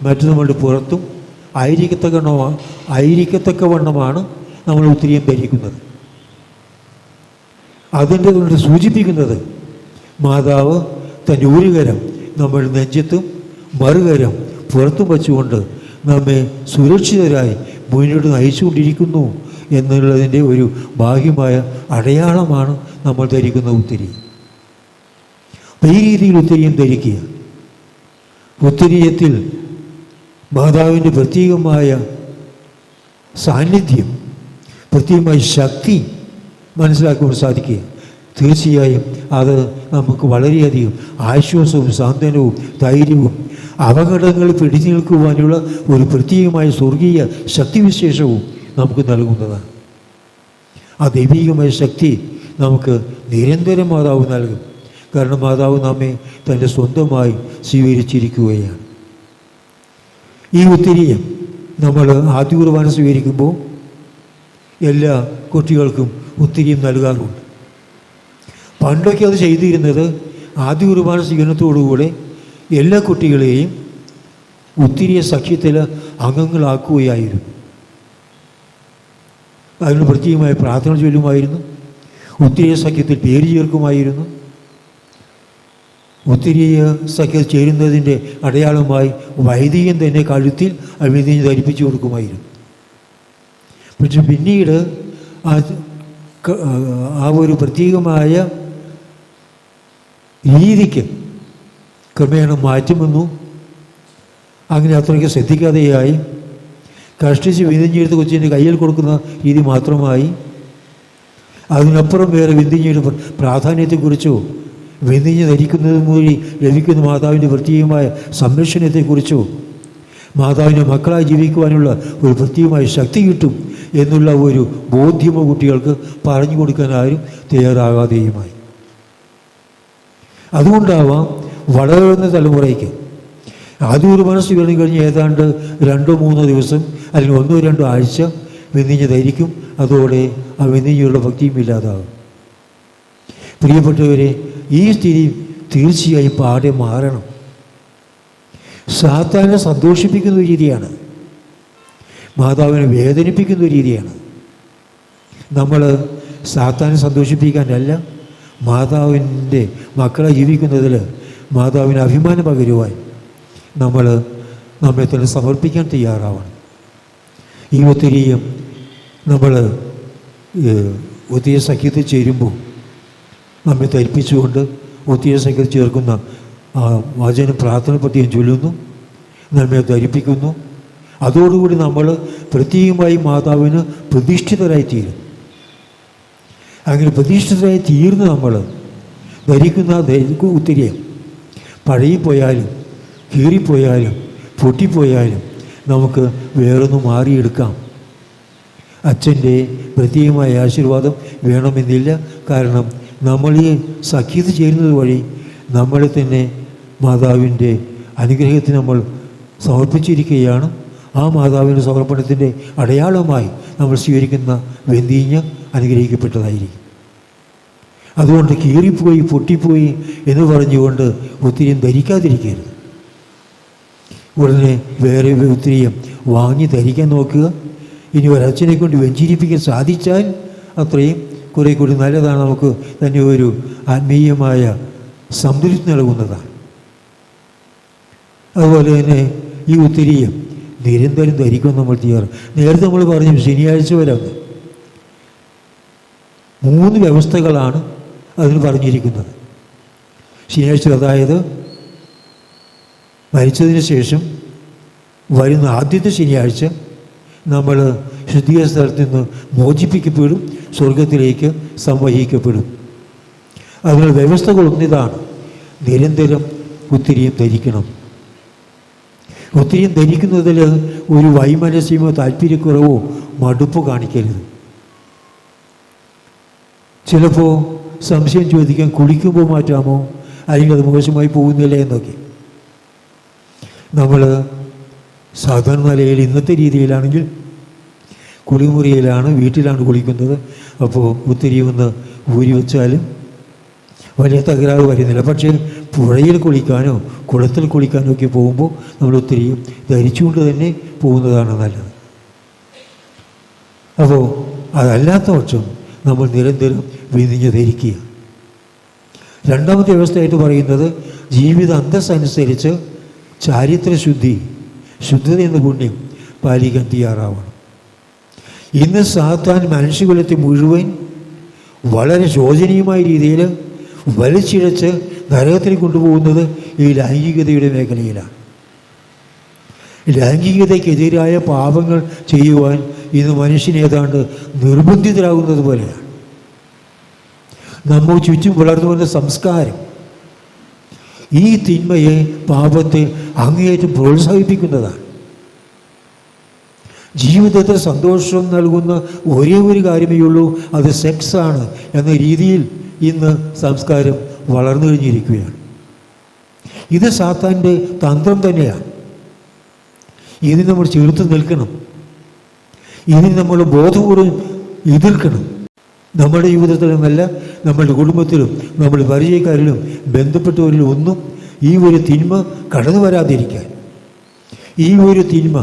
മറ്റു നമ്മളുടെ പുറത്തും ആയിരിക്കത്തക്കവണ്ണമാണ് നമ്മൾ ഉത്തരീയം ധരിക്കുന്നത്. അതിൻ്റെ കൊണ്ട് സൂചിപ്പിക്കുന്നത് മാതാവ് തൻ്റെ ഒരു കരം നമ്മുടെ നെഞ്ചത്തും മറുകരം പുറത്തും വച്ചുകൊണ്ട് നമ്മെ സുരക്ഷിതരായി മുന്നോട്ട് നയിച്ചുകൊണ്ടിരിക്കുന്നു എന്നുള്ളതിൻ്റെ ഒരു ബാഹ്യമായ അടയാളമാണ് നമ്മൾ ധരിക്കുന്ന ഉത്തരീയം. അപ്പോൾ ഈ രീതിയിൽ ഉത്തരീയം ധരിക്കുക. ഉത്തരീയത്തിൽ മാതാവിൻ്റെ പ്രത്യേകമായ സാന്നിധ്യം, പ്രത്യേകമായ ശക്തി മനസ്സിലാക്കുവാൻ സാധിക്കുക. തീർച്ചയായും അത് നമുക്ക് വളരെയധികം ആശ്വാസവും സാന്ത്വനവും ധൈര്യവും അപകടങ്ങൾ പിടിച്ചു നിൽക്കുവാനുള്ള ഒരു പ്രത്യേകമായ സ്വർഗീയ ശക്തിവിശേഷവും നമുക്ക് നൽകുന്നതാണ്. ആ ദൈവികമായ ശക്തി നമുക്ക് നിരന്തരം മാതാവ് നൽകും. കാരണം മാതാവ് നമ്മെ തൻ്റെ സ്വന്തമായി സ്വീകരിച്ചിരിക്കുകയാണ്. ഈ ഉത്തിരിയം നമ്മൾ ആദ്യ കുർബാന സ്വീകരിക്കുമ്പോൾ എല്ലാ കുട്ടികൾക്കും ഉത്തിരിയം നൽകാറുണ്ട്. പണ്ടൊക്കെ അത് ചെയ്തിരുന്നത് ആദ്യ കുർബാന സ്വീകരണത്തോടുകൂടെ എല്ലാ കുട്ടികളെയും ഉത്തിരിയ സഖ്യത്തിൽ അംഗങ്ങളാക്കുകയായിരുന്നു. അതിന് പ്രത്യേകമായ പ്രാർത്ഥന ചൊല്ലുമായിരുന്നു. ഉത്തിരിയ സഖ്യത്തിൽ പേര് ചേർക്കുമായിരുന്നു. ഉത്തിരിയ സഖ്യം ചേരുന്നതിൻ്റെ അടയാളമായി വൈദികൻ തന്നെ കഴുത്തിൽ അഭിനയം ധരിപ്പിച്ചു കൊടുക്കുമായിരുന്നു. പക്ഷെ പിന്നീട് ആ ഒരു പ്രത്യേകമായ രീതിക്ക് ക്രമേണ മാറ്റം വന്നു. അങ്ങനെ അത്രയ്ക്ക് ശ്രദ്ധിക്കാതെയായി കഷ്ടിച്ച് വിന്തിഞ്ഞെടുത്ത് കൊച്ചിൻ്റെ കയ്യിൽ കൊടുക്കുന്ന രീതി മാത്രമായി. അതിനപ്പുറം വേറെ വിന്തിഞ്ഞയുടെ പ്രാധാന്യത്തെക്കുറിച്ചോ വിന്തിഞ്ഞ് ധരിക്കുന്നത് വഴി ലഭിക്കുന്ന മാതാവിൻ്റെ പ്രത്യേകമായ സംരക്ഷണത്തെക്കുറിച്ചോ മാതാവിൻ്റെ മക്കളായി ജീവിക്കുവാനുള്ള ഒരു പ്രത്യേകമായ ശക്തി കിട്ടും എന്നുള്ള ഒരു ബോധ്യമോ കുട്ടികൾക്ക് പറഞ്ഞു കൊടുക്കാൻ ആരും തയ്യാറാകാതെയുമായി. അതുകൊണ്ടാവാം വളരുന്ന തലമുറയ്ക്ക് ആദ്യ കുർബാന സ്വീകരണം കഴിഞ്ഞ് ഏതാണ്ട് 2-3 ദിവസം അല്ലെങ്കിൽ 1-2 ആഴ്ച വിന്തിഞ്ഞ് ധരിക്കും. അതോടെ ആ വിന്തിഞ്ഞുള്ള ഭക്തിയും ഇല്ലാതാകും. പ്രിയപ്പെട്ടവരെ, ഈ സ്ഥിതി തീർച്ചയായും പാടെ മാറണം. സാത്താനെ സന്തോഷിപ്പിക്കുന്ന ഒരു രീതിയാണ്, മാതാവിനെ വേദനിപ്പിക്കുന്ന ഒരു രീതിയാണ്. നമ്മൾ സാത്താനെ സന്തോഷിപ്പിക്കാനല്ല, മാതാവിൻ്റെ മക്കളെ ജീവിക്കുന്നതിൽ മാതാവിന് അഭിമാനം പകരുവാൻ നമ്മെ തന്നെ സമർപ്പിക്കാൻ തയ്യാറാവണം. ഈ ഒത്തിരിയും നമ്മൾ ഒത്തിരി സഖ്യത്തിൽ ചേരുമ്പോൾ നമ്മെ ധരിപ്പിച്ചുകൊണ്ട് ഒത്തിരി സഖ്യത്തിൽ ചേർക്കുന്ന വചന പ്രാർത്ഥന പറ്റിയും ചൊല്ലുന്നു, നമ്മെ ധരിപ്പിക്കുന്നു. അതോടുകൂടി നമ്മൾ പ്രത്യേകമായി മാതാവിന് പ്രതിഷ്ഠിതരായിത്തീരും. അങ്ങനെ പ്രതിഷ്ഠിതരായി തീർന്ന് നമ്മൾ ധരിക്കുന്ന ഒത്തിരി പഴയിപ്പോയാലും കീറിപ്പോയാലും പൊട്ടിപ്പോയാലും നമുക്ക് വേറൊന്നും മാറിയെടുക്കാം. അച്ഛൻ്റെ പ്രത്യേകമായ ആശീർവാദം വേണമെന്നില്ല. കാരണം നമ്മൾ ഈ സഖ്യത ചേരുന്നത് വഴി നമ്മളെ തന്നെ മാതാവിൻ്റെ അനുഗ്രഹത്തിന് നമ്മൾ സമർപ്പിച്ചിരിക്കുകയാണ്. ആ മാതാവിൻ്റെ സമർപ്പണത്തിൻ്റെ അടയാളമായി നമ്മൾ സ്വീകരിക്കുന്ന വെന്തീഞ്ഞ് അനുഗ്രഹിക്കപ്പെട്ടതായിരിക്കും. അതുകൊണ്ട് കീറിപ്പോയി പൊട്ടിപ്പോയി എന്ന് പറഞ്ഞുകൊണ്ട് ഒത്തിരിയും ധരിക്കാതിരിക്കരുത്. ഉടനെ വേറെ ഒത്തിരിയും വാങ്ങി ധരിക്കാൻ നോക്കുക. ഇനി ഒരച്ഛനെ കൊണ്ട് വെഞ്ചിരിപ്പിക്കാൻ സാധിച്ചാൽ അത്രയും കുറേ കൂടി നല്ലതാണ്. നമുക്ക് തന്നെ ഒരു ആത്മീയമായ സംതൃപ്തി നൽകുന്നതാണ്. അതുപോലെ തന്നെ ഈ ഒത്തിരിയും നിരന്തരം ധരിക്കാൻ നമ്മൾ തയ്യാറ്. നേരത്തെ നമ്മൾ പറഞ്ഞു ശനിയാഴ്ച വരെ 3 വ്യവസ്ഥകളാണ് അതിന് പറഞ്ഞിരിക്കുന്നത്. ശനിയാഴ്ച, അതായത് മരിച്ചതിന് ശേഷം വരുന്ന ആദ്യത്തെ ശനിയാഴ്ച നമ്മൾ ശുദ്ധീയ സ്ഥലത്ത് നിന്ന് മോചിപ്പിക്കപ്പെടും, സ്വർഗത്തിലേക്ക് സംവഹിക്കപ്പെടും. അതിനുള്ള വ്യവസ്ഥകളൊന്നിതാണ്, നിരന്തരം ഒത്തിരിയും ധരിക്കണം. ഒത്തിരിയും ധരിക്കുന്നതിൽ ഒരു വൈമനസ്യമോ താല്പര്യക്കുറവോ മടുപ്പോ കാണിക്കരുത്. ചിലപ്പോൾ സംശയം ചോദിക്കാൻ കുളിക്കുമ്പോൾ മാറ്റാമോ, അല്ലെങ്കിൽ അത് മോശമായി പോകുന്നില്ല എന്നൊക്കെ. നമ്മൾ സാധാരണ നിലയിൽ ഇന്നത്തെ രീതിയിലാണെങ്കിൽ കുളിമുറിയിലാണ്, വീട്ടിലാണ് കുളിക്കുന്നത്. അപ്പോൾ ഒത്തിരി ഒന്ന് ഊരി വെച്ചാലും വലിയ തകരാറ് വരുന്നില്ല. പക്ഷേ പുഴയിൽ കുളിക്കാനോ കുളത്തിൽ കുളിക്കാനോ ഒക്കെ പോകുമ്പോൾ നമ്മൾ ഒത്തിരിയും ധരിച്ചുകൊണ്ട് തന്നെ പോകുന്നതാണ് നല്ലത്. അപ്പോൾ അതല്ലാത്ത പക്ഷം നമ്മൾ നിരന്തരം വിരിഞ്ഞ് ധരിക്കുക. രണ്ടാമത്തെ വ്യവസ്ഥയായിട്ട് പറയുന്നത് ജീവിത അന്തസ്സനുസരിച്ച് ശുദ്ധത എന്ന പുണ്യം പാലിക്കാൻ തയ്യാറാവണം. ഇന്ന് സാത്താൻ മനുഷ്യകുലത്തെ മുഴുവൻ വളരെ ശോചനീയമായ രീതിയിൽ വലിച്ചിഴച്ച് നരകത്തിൽ കൊണ്ടുപോകുന്നത് ഈ ലൈംഗികതയുടെ മേഖലയിലാണ്. ലൈംഗികതയ്ക്കെതിരായ പാപങ്ങൾ ചെയ്യുവാൻ ഇന്ന് മനുഷ്യൻ ഏതാണ്ട് നിർബന്ധിതരാകുന്നത് പോലെയാണ്. നമ്മൾ ചുറ്റും വളർന്നു വന്ന സംസ്കാരം ഈ തിന്മയെ, പാപത്തെ അങ്ങേയറ്റം പ്രോത്സാഹിപ്പിക്കുന്നതാണ്. ജീവിതത്തിൽ സന്തോഷം നൽകുന്ന ഒരേ ഒരു കാര്യമേ ഉള്ളൂ, അത് സെക്സാണ് എന്ന രീതിയിൽ ഇന്ന് സംസ്കാരം വളർന്നു കഴിഞ്ഞിരിക്കുകയാണ്. ഇത് സാത്താൻ്റെ തന്ത്രം തന്നെയാണ്. ഇതിന് നമ്മൾ ചെറുത്ത് നിൽക്കണം. ഇതിന് നമ്മൾ ബോധപൂർവ്വം എതിർക്കണം. നമ്മുടെ ജീവിതത്തിലുമല്ല, നമ്മുടെ കുടുംബത്തിലും നമ്മുടെ പരിചയക്കാരിലും ബന്ധപ്പെട്ടവരിലും ഒന്നും ഈ ഒരു തിന്മ കടന്നു വരാതിരിക്കാൻ, ഈ ഒരു തിന്മ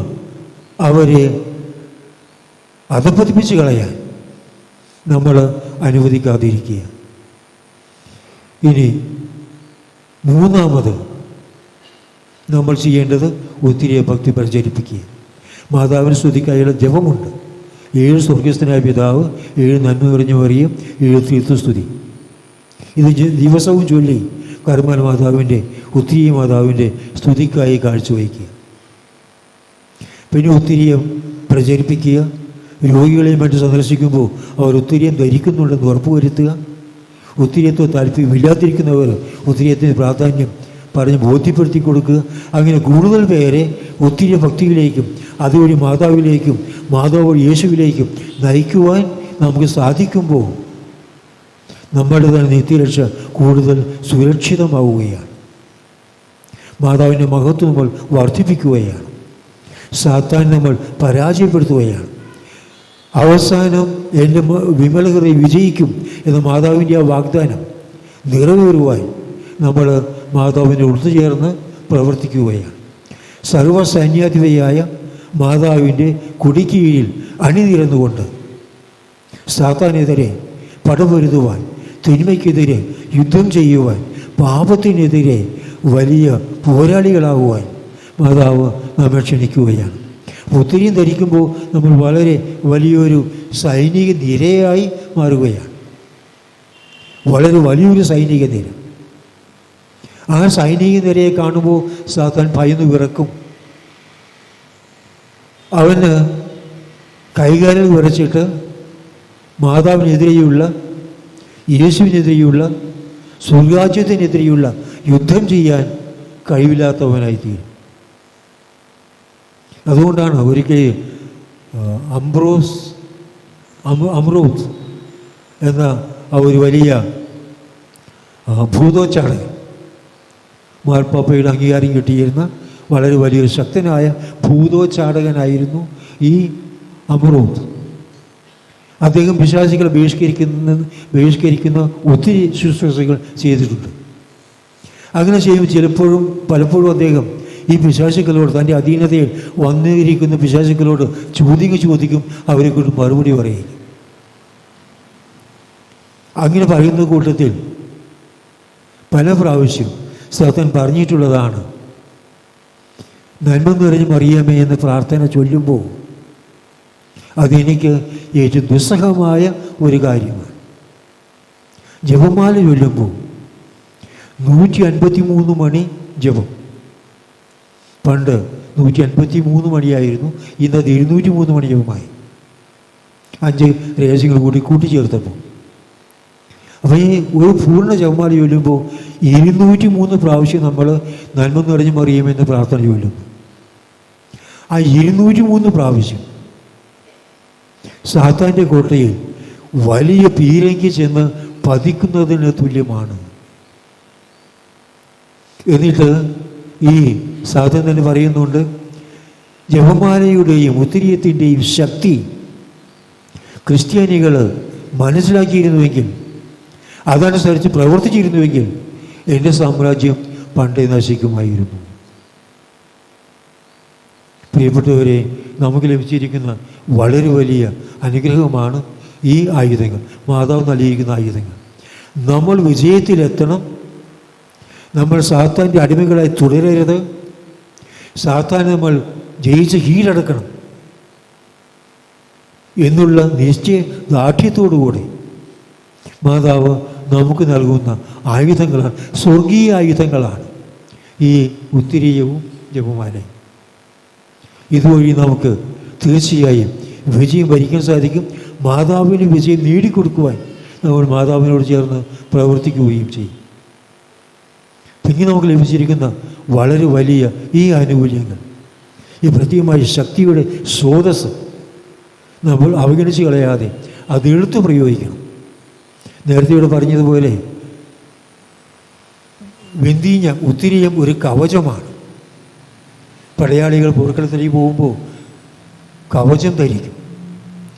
അവരെ അധപ്പതിപ്പിച്ച് കളയാൻ നമ്മൾ അനുവദിക്കാതിരിക്കുക. ഇനി മൂന്നാമത് നമ്മൾ ചെയ്യേണ്ടത് ഒത്തിരി ഭക്തി പ്രചരിപ്പിക്കുക. മാതാവിന് സ്തുതിക്കായുള്ള ജപമുണ്ട്. 7 സ്വർഗസ്ഥനായ പിതാവ്, 7 നന്മ നിറഞ്ഞ മറിയം, 7 തീർത്ഥസ്തുതി. ഇത് ദിവസവും ചൊല്ലി കർമ്മല മാതാവിൻ്റെ, ഒത്തിരി മാതാവിൻ്റെ സ്തുതിക്കായി കാഴ്ചവയ്ക്കുക. പിന്നെ ഒത്തിരിയും പ്രചരിപ്പിക്കുക. രോഗികളെയും മറ്റും സന്ദർശിക്കുമ്പോൾ അവർ ഒത്തിരിയും ധരിക്കുന്നുണ്ടെന്ന് ഉറപ്പുവരുത്തുക. ഒത്തിരിയത്തെ താല്പര്യമില്ലാതിരിക്കുന്നവർ ഒത്തിരിയത്തിന് പ്രാധാന്യം പറഞ്ഞ് ബോധ്യപ്പെടുത്തി കൊടുക്കുക. അങ്ങനെ കൂടുതൽ പേരെ ഒത്തിരി ഭക്തിയിലേക്കും അതുവഴി മാതാവിലേക്കും മാതാവ് യേശുവിലേക്കും നയിക്കുവാൻ നമുക്ക് സാധിക്കുമ്പോൾ നമ്മുടെ തന്നെ നിത്യരക്ഷ കൂടുതൽ സുരക്ഷിതമാവുകയാണ്. മാതാവിൻ്റെ മഹത്വം നമ്മൾ വർദ്ധിപ്പിക്കുകയാണ്. സാത്താൻ നമ്മൾ പരാജയപ്പെടുത്തുകയാണ്. അവസാനം എൻ്റെ വിമലഹൃദയം വിജയിക്കും എന്ന മാതാവിൻ്റെ ആ വാഗ്ദാനം നിറവേറുവാൻ നമ്മൾ മാതാവിനെ ഒത്തുചേർന്ന് പ്രവർത്തിക്കുകയാണ്. സർവസൈന്യാധിപതിയായ മാതാവിൻ്റെ കൊടിക്കീഴിൽ അണിനിരന്നുകൊണ്ട് സാത്താനെതിരെ പടപൊരുതുവാൻ, തിന്മയ്ക്കെതിരെ യുദ്ധം ചെയ്യുവാൻ, പാപത്തിനെതിരെ വലിയ പോരാളികളാകുവാൻ മാതാവ് നമ്മെ ക്ഷണിക്കുകയാണ്. ഒത്തിരിയും ധരിക്കുമ്പോൾ നമ്മൾ വളരെ വലിയൊരു സൈനിക നിരയായി മാറുകയാണ്. വളരെ വലിയൊരു സൈനിക നിര. ആ സൈനിക നിരയെ കാണുമ്പോൾ സാത്താൻ ഭയന്ന് വിറക്കും. അവന് കൈകാലിൽ വിറച്ചിട്ട് മാതാവിനെതിരെയുള്ള, യേശുവിനെതിരെയുള്ള, സ്വർഗരാജ്യത്തിനെതിരെയുള്ള യുദ്ധം ചെയ്യാൻ കഴിവില്ലാത്തവനായിത്തീരും. അതുകൊണ്ടാണ് ഒരിക്കൽ അമ്രോസ് എന്ന ഒരു വലിയ ഭൂതോച്ചാടകൻ, മാർപ്പാപ്പയുടെ അംഗീകാരം കിട്ടിയിരുന്ന വളരെ വലിയൊരു ശക്തനായ ഭൂതോച്ചാടകനായിരുന്നു ഈ അമ്രോസ്. അദ്ദേഹം പിശാചുകളെ ബഹിഷ്കരിക്കുന്ന ഒത്തിരി ശുശ്രൂഷകൾ ചെയ്തിട്ടുണ്ട്. അങ്ങനെ ചെയ്യുമ്പോൾ പലപ്പോഴും അദ്ദേഹം ഈ പിശാചുക്കളോട്, തൻ്റെ അധീനതയിൽ വന്നിരിക്കുന്ന പിശാചുക്കളോട് ചോദിക്കും, അവരെക്കൊണ്ട് മറുപടി പറയും. അങ്ങനെ പറയുന്ന കൂട്ടത്തിൽ പല പ്രാവശ്യം സാത്താൻ പറഞ്ഞിട്ടുള്ളതാണ്, നന്മ നിറഞ്ഞ മറിയമേ എന്ന പ്രാർത്ഥന ചൊല്ലുമ്പോൾ അതെനിക്ക് ഏറ്റവും ദുസ്സഹമായ ഒരു കാര്യമാണ്. ജപമാല ചൊല്ലുമ്പോൾ 153 മണി ജപം. പണ്ട് 153 മണിയായിരുന്നു, ഇന്നത് 203 മണി ജപമായി. 5 രഹസ്യങ്ങൾ കൂടി കൂട്ടിച്ചേർത്തപ്പോൾ. അപ്പോൾ ഈ ഒരു പൂർണ്ണ ജപമാല ചൊല്ലുമ്പോൾ 203 പ്രാവശ്യം നമ്മൾ നന്മ നിറഞ്ഞു മറിയുമെന്ന് പ്രാർത്ഥന ചൊല്ലുന്നു. ആ 203 പ്രാവശ്യം സാത്താൻ്റെ കോട്ടയിൽ വലിയ പീരങ്കി ചെന്ന് പതിക്കുന്നതിന് തുല്യമാണ്. എന്നിട്ട് ഈ സാത്താൻ തന്നെ പറയുന്നുണ്ട്, ജപമാലയുടെയും ഉത്തിരിയത്തിൻ്റെയും ശക്തി ക്രിസ്ത്യാനികൾ മനസ്സിലാക്കിയിരുന്നുവെങ്കിൽ, അതനുസരിച്ച് പ്രവർത്തിച്ചിരുന്നുവെങ്കിൽ എൻ്റെ സാമ്രാജ്യം പണ്ടേ നശിക്കുമായിരുന്നു. പ്രിയപ്പെട്ടവരെ, നമുക്ക് ലഭിച്ചിരിക്കുന്ന വളരെ വലിയ അനുഗ്രഹമാണ് ഈ ആയുധങ്ങൾ, മാതാവ് നൽകിയിരിക്കുന്ന ആയുധങ്ങൾ. നമ്മൾ വിജയത്തിലെത്തണം. നമ്മൾ സാത്താൻ്റെ അടിമകളായി തുടരരുത്. സാത്താൻ നമ്മൾ ജയിച്ച് കീഴടക്കണം എന്നുള്ള നിശ്ചയദാർഢ്യത്തോടുകൂടി മാതാവ് നമുക്ക് നൽകുന്ന ആയുധങ്ങളാണ്, സ്വർഗീയ ആയുധങ്ങളാണ് ഈ ഉത്തിരീയവും ജപമാലയും. ഇതുവഴി നമുക്ക് തീർച്ചയായും വിജയം ഭരിക്കാൻ സാധിക്കും. മാതാവിന് വിജയം നേടിക്കൊടുക്കുവാൻ നമ്മൾ മാതാവിനോട് ചേർന്ന് പ്രവർത്തിക്കുകയും ചെയ്യും. പിന്നെ നമുക്ക് ലഭിച്ചിരിക്കുന്ന വളരെ വലിയ ഈ ആനുകൂല്യങ്ങൾ, ഈ പ്രത്യേകമായ ശക്തിയുടെ സ്രോതസ്സ് നമ്മൾ അവഗണിച്ച് കളയാതെ അത് എടുത്തു പ്രയോഗിക്കണം. നേരത്തെ ഇവിടെ പറഞ്ഞതുപോലെ വെന്തീഞ്ഞ ഉത്തിരിയം ഒരു കവചമാണ്. പടയാളികൾ പോർക്കളത്തിലേക്ക് പോകുമ്പോൾ കവചം ധരിക്കും.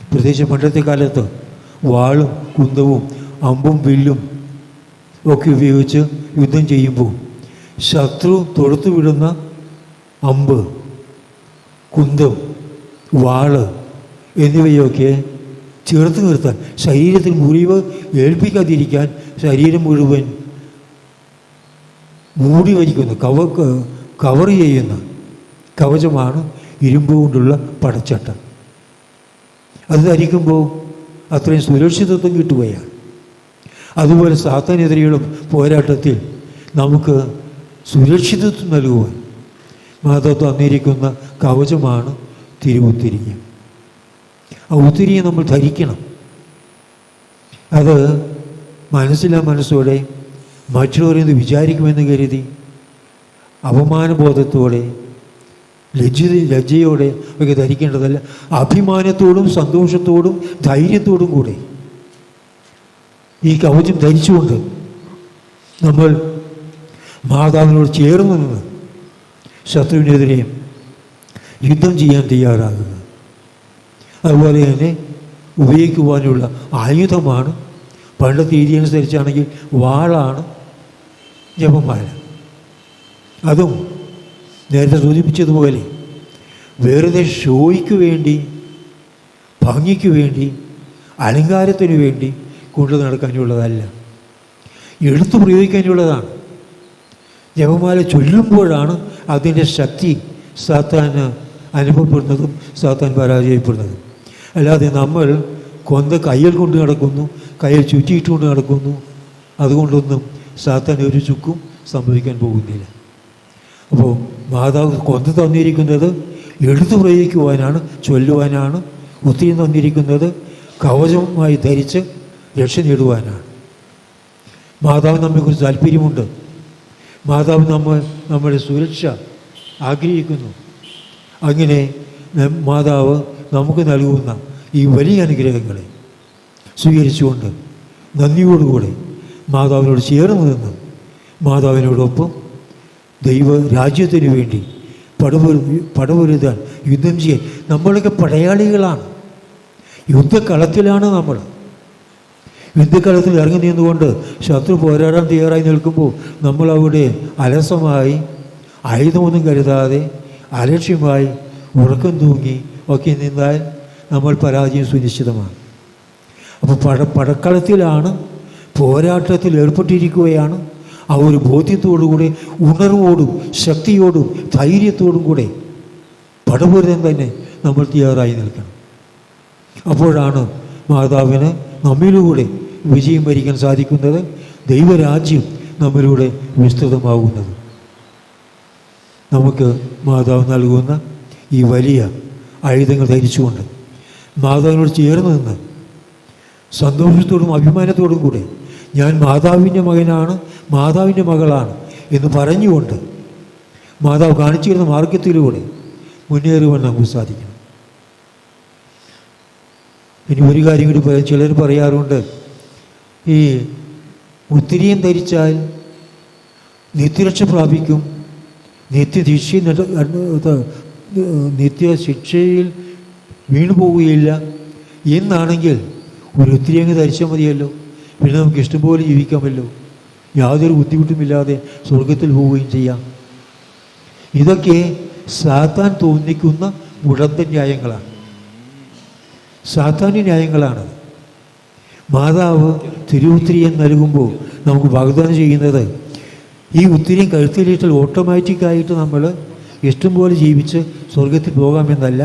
പ്രത്യേകിച്ച് പണ്ടത്തെ കാലത്ത് വാളും കുന്തവും അമ്പും വില്ലും ഒക്കെ ഉപയോഗിച്ച് യുദ്ധം ചെയ്യുമ്പോൾ ശത്രു തൊടുത്തു വിടുന്ന അമ്പ്, കുന്തം, വാള് എന്നിവയൊക്കെ ചേർത്ത് നിർത്താൻ, ശരീരത്തിൽ മുറിവ് ഏൽപ്പിക്കാതിരിക്കാൻ ശരീരം മുഴുവൻ മൂടി വയ്ക്കുന്ന കവർ ചെയ്യുന്ന കവചമാണ് ഇരുമ്പ് കൊണ്ടുള്ള പടച്ചട്ട. അത് ധരിക്കുമ്പോൾ അത്രയും സുരക്ഷിതത്വം കിട്ടുകയാണ്. അതുപോലെ സാത്താനെതിരെയുള്ള പോരാട്ടത്തിൽ നമുക്ക് സുരക്ഷിതത്വം നൽകുവാൻ മാതാവ് തന്നിരിക്കുന്ന കവചമാണ് തിരുവുത്തിരിയം. ആ ഉത്തിരിയെ നമ്മൾ ധരിക്കണം. അത് മനസ്സോടെ മറ്റുള്ളവരെന്ന് വിചാരിക്കുമെന്ന് കരുതി അപമാനബോധത്തോടെ ലജ്ജയോടെ ഒക്കെ ധരിക്കേണ്ടതല്ല. അഭിമാനത്തോടും സന്തോഷത്തോടും ധൈര്യത്തോടും കൂടെ ഈ കവചം ധരിച്ചുകൊണ്ട് നമ്മൾ മാതാവിനോട് ചേർന്ന് നിന്ന് ശത്രുവിനെതിരെ യുദ്ധം ചെയ്യാൻ തയ്യാറാകുക. അതുപോലെ തന്നെ ഉപയോഗിക്കുവാനുള്ള ആയുധമാണ്, പണ്ടത്തെ രീതി അനുസരിച്ചാണെങ്കിൽ വാളാണ് ജപമാല. അതും നേരത്തെ സൂചിപ്പിച്ചതുപോലെ വെറുതെ ഷോയ്ക്ക് വേണ്ടി, ഭംഗിക്ക് വേണ്ടി, അലങ്കാരത്തിന് വേണ്ടി കൊണ്ടു നടക്കാനുള്ളതല്ല, എടുത്തു പ്രയോഗിക്കാനുള്ളതാണ്. ജപമാല ചൊല്ലുമ്പോഴാണ് അതിൻ്റെ ശക്തി സാത്താന് അനുഭവപ്പെടുന്നതും സാത്താൻ പരാജയപ്പെടുന്നതും. അല്ലാതെ നമ്മൾ കയ്യിൽ കൊണ്ട് നടക്കുന്നു, കയ്യിൽ ചുറ്റിയിട്ടുകൊണ്ട് നടക്കുന്നു, അതുകൊണ്ടൊന്നും സാത്താൻ ഒരു ചുക്കും സംഭവിക്കാൻ പോകുന്നില്ല. അപ്പോൾ മാതാവ് കൊന്ത തന്നിരിക്കുന്നത് എടുത്തു പ്രയോഗിക്കുവാനാണ്, ചൊല്ലുവാനാണ്. ഒത്തിരി തന്നിരിക്കുന്നത് കവചമായി ധരിച്ച് രക്ഷ നേടുവാനാണ്. മാതാവ് നമ്മെക്കുറിച്ച് താല്പര്യമുണ്ട്. മാതാവ് നമ്മുടെ സുരക്ഷ ആഗ്രഹിക്കുന്നു. അങ്ങനെ മാതാവ് നമുക്ക് നൽകുന്ന ഈ വലിയ അനുഗ്രഹങ്ങളെ സ്വീകരിച്ചുകൊണ്ട് നന്ദിയോടുകൂടെ മാതാവിനോട് ചേർന്ന് നിന്ന് മാതാവിനോടൊപ്പം ദൈവരാജ്യത്തിന് വേണ്ടി പടപൊരുതാൻ, യുദ്ധം ചെയ്യാൻ. നമ്മളൊക്കെ പടയാളികളാണ്. യുദ്ധക്കളത്തിലാണ് നമ്മൾ. യുദ്ധക്കളത്തിൽ ഇറങ്ങി നിന്നുകൊണ്ട് ശത്രു പോരാടാൻ തയ്യാറായി നിൽക്കുമ്പോൾ നമ്മൾ അവിടെ അലസമായി, ആയുധമൊന്നും കരുതാതെ അലക്ഷ്യമായി ഉറക്കം തൂങ്ങി ഒക്കെ നിന്നാൽ നമ്മൾ പരാജയം സുനിശ്ചിതമാണ്. അപ്പോൾ പടക്കളത്തിലാണ്, പോരാട്ടത്തിൽ ഏർപ്പെട്ടിരിക്കുകയാണ്. ആ ഒരു ബോധ്യത്തോടുകൂടി, ഉണർവോടും ശക്തിയോടും ധൈര്യത്തോടും കൂടെ പടപൊരുതാൻ തന്നെ നമ്മൾ തയ്യാറായി നിൽക്കണം. അപ്പോഴാണ് മാതാവിന് നമ്മിലൂടെ വിജയം വരിക്കാൻ സാധിക്കുന്നത്, ദൈവരാജ്യം നമ്മിലൂടെ വിസ്തൃതമാകുന്നത്. നമുക്ക് മാതാവ് നൽകുന്ന ഈ വലിയ ആയുധങ്ങൾ ധരിച്ചുകൊണ്ട് മാതാവിനോട് ചേർന്ന് നിന്ന് സന്തോഷത്തോടും അഭിമാനത്തോടും കൂടെ ഞാൻ മാതാവിൻ്റെ മകനാണ്, മാതാവിൻ്റെ മകളാണ് എന്ന് പറഞ്ഞുകൊണ്ട് മാതാവ് കാണിച്ചു തരുന്ന മാർഗത്തിലൂടെ മുന്നേറുവാൻ നമുക്ക് സാധിക്കണം. ഇനി ഒരു കാര്യം കൂടി പറയാം. ചിലർ പറയാറുണ്ട്, ഈ ഉത്തിരിയം ധരിച്ചാൽ നിത്യരക്ഷ പ്രാപിക്കും, നിത്യശിക്ഷയിൽ വീണു പോവുകയില്ല എന്നാണെങ്കിൽ ഒരു ഉത്തിരിയങ്ങ് ധരിച്ചാൽ മതിയല്ലോ, പിന്നെ നമുക്ക് ഇഷ്ടംപോലെ ജീവിക്കാമല്ലോ, യാതൊരു ബുദ്ധിമുട്ടുമില്ലാതെ സ്വർഗത്തിൽ പോവുകയും ചെയ്യാം. ഇതൊക്കെ സാത്താൻ തോന്നിക്കുന്ന മുടന്ത ന്യായങ്ങളാണ്, സാത്താന്യ ന്യായങ്ങളാണ്. മാതാവ് തിരുവുത്തിരിയം നൽകുമ്പോൾ നമുക്ക് വാഗ്ദാനം ചെയ്യുന്നത് ഈ ഉത്തിരിയം കഴുത്തിലിട്ടാൽ ഓട്ടോമാറ്റിക്കായിട്ട് നമ്മൾ ഇഷ്ടംപോലെ ജീവിച്ച് സ്വർഗത്തിൽ പോകാമെന്നല്ല.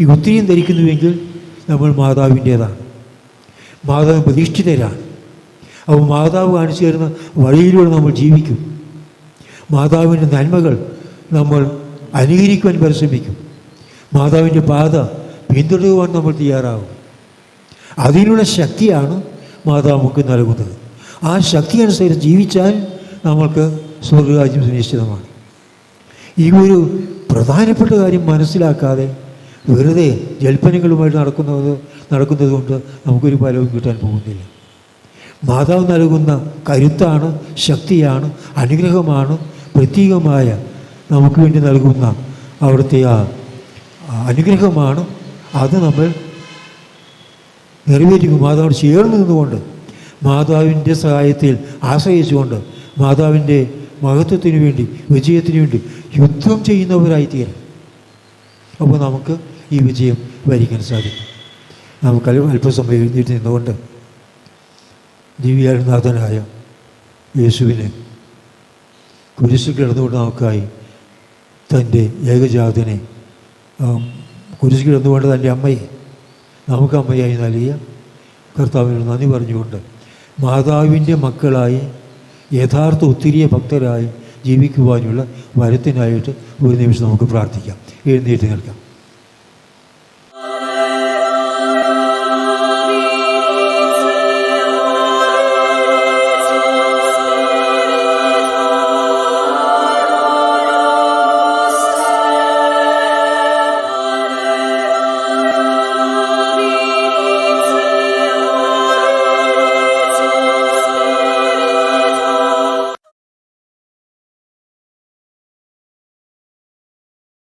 ഈ ഉത്തിരിയം ധരിക്കുന്നുവെങ്കിൽ നമ്മൾ മാതാവിൻ്റേതാണ്, മാതാവ് പ്രതിഷ്ഠിതരാണ്. അപ്പോൾ മാതാവ് കാണിച്ചു തരുന്ന വഴിയിലൂടെ നമ്മൾ ജീവിക്കും. മാതാവിൻ്റെ നന്മകൾ നമ്മൾ അനുകരിക്കുവാൻ പരിശ്രമിക്കും. മാതാവിൻ്റെ പാത പിന്തുടരുവാൻ നമ്മൾ തയ്യാറാകും. അതിനുള്ള ശക്തിയാണ് മാതാവ് നമുക്ക് നൽകുന്നത്. ആ ശക്തി അനുസരിച്ച് ജീവിച്ചാൽ നമ്മൾക്ക് സ്വർഗരാജ്യം സുനിശ്ചിതമാണ്. ഈ ഒരു പ്രധാനപ്പെട്ട കാര്യം മനസ്സിലാക്കാതെ വെറുതെ ജൽപ്പനങ്ങളുമായിട്ട് നടക്കുന്നത് കൊണ്ട് നമുക്കൊരു ഫലവും കിട്ടാൻ പോകുന്നില്ല. മാതാവ് നൽകുന്ന കരുത്താണ്, ശക്തിയാണ്, അനുഗ്രഹമാണ്, പ്രത്യേകമായ നമുക്ക് വേണ്ടി നൽകുന്ന അവിടുത്തെ ആ അനുഗ്രഹമാണ്. അത് നമ്മൾ നിറവേറ്റിക്കും. മാതാവിനോട് ചേർന്ന് നിന്നുകൊണ്ട്, മാതാവിൻ്റെ സഹായത്തിൽ ആശ്രയിച്ചുകൊണ്ട്, മാതാവിൻ്റെ മഹത്വത്തിന് വേണ്ടി, വിജയത്തിന് വേണ്ടി യുദ്ധം ചെയ്യുന്നവരായിത്തീരും. അപ്പോൾ നമുക്ക് ഈ വിജയം വരിക്കാൻ സാധിക്കും. നമുക്ക് അല്പസമയം എഴുന്നേറ്റ് നിന്നുകൊണ്ട് ദിവ്യാനാഥനായ യേശുവിനെ കുരിശിൽ കിടന്നുകൊണ്ട് നമുക്കായി തൻ്റെ ഏകജാതനെ കുരിശിൽ കിടന്നുകൊണ്ട് തൻ്റെ അമ്മയെ നമുക്ക് അമ്മയായി നൽകിയ കർത്താവിനോട് നന്ദി പറഞ്ഞുകൊണ്ട് മാതാവിൻ്റെ മക്കളായി യഥാർത്ഥ ഒത്തിരിയ ഭക്തരായി ജീവിക്കുവാനുള്ള വരത്തിനായിട്ട് ഒരു നിമിഷം നമുക്ക് പ്രാർത്ഥിക്കാം. എഴുന്നേറ്റ് നിൽക്കാം.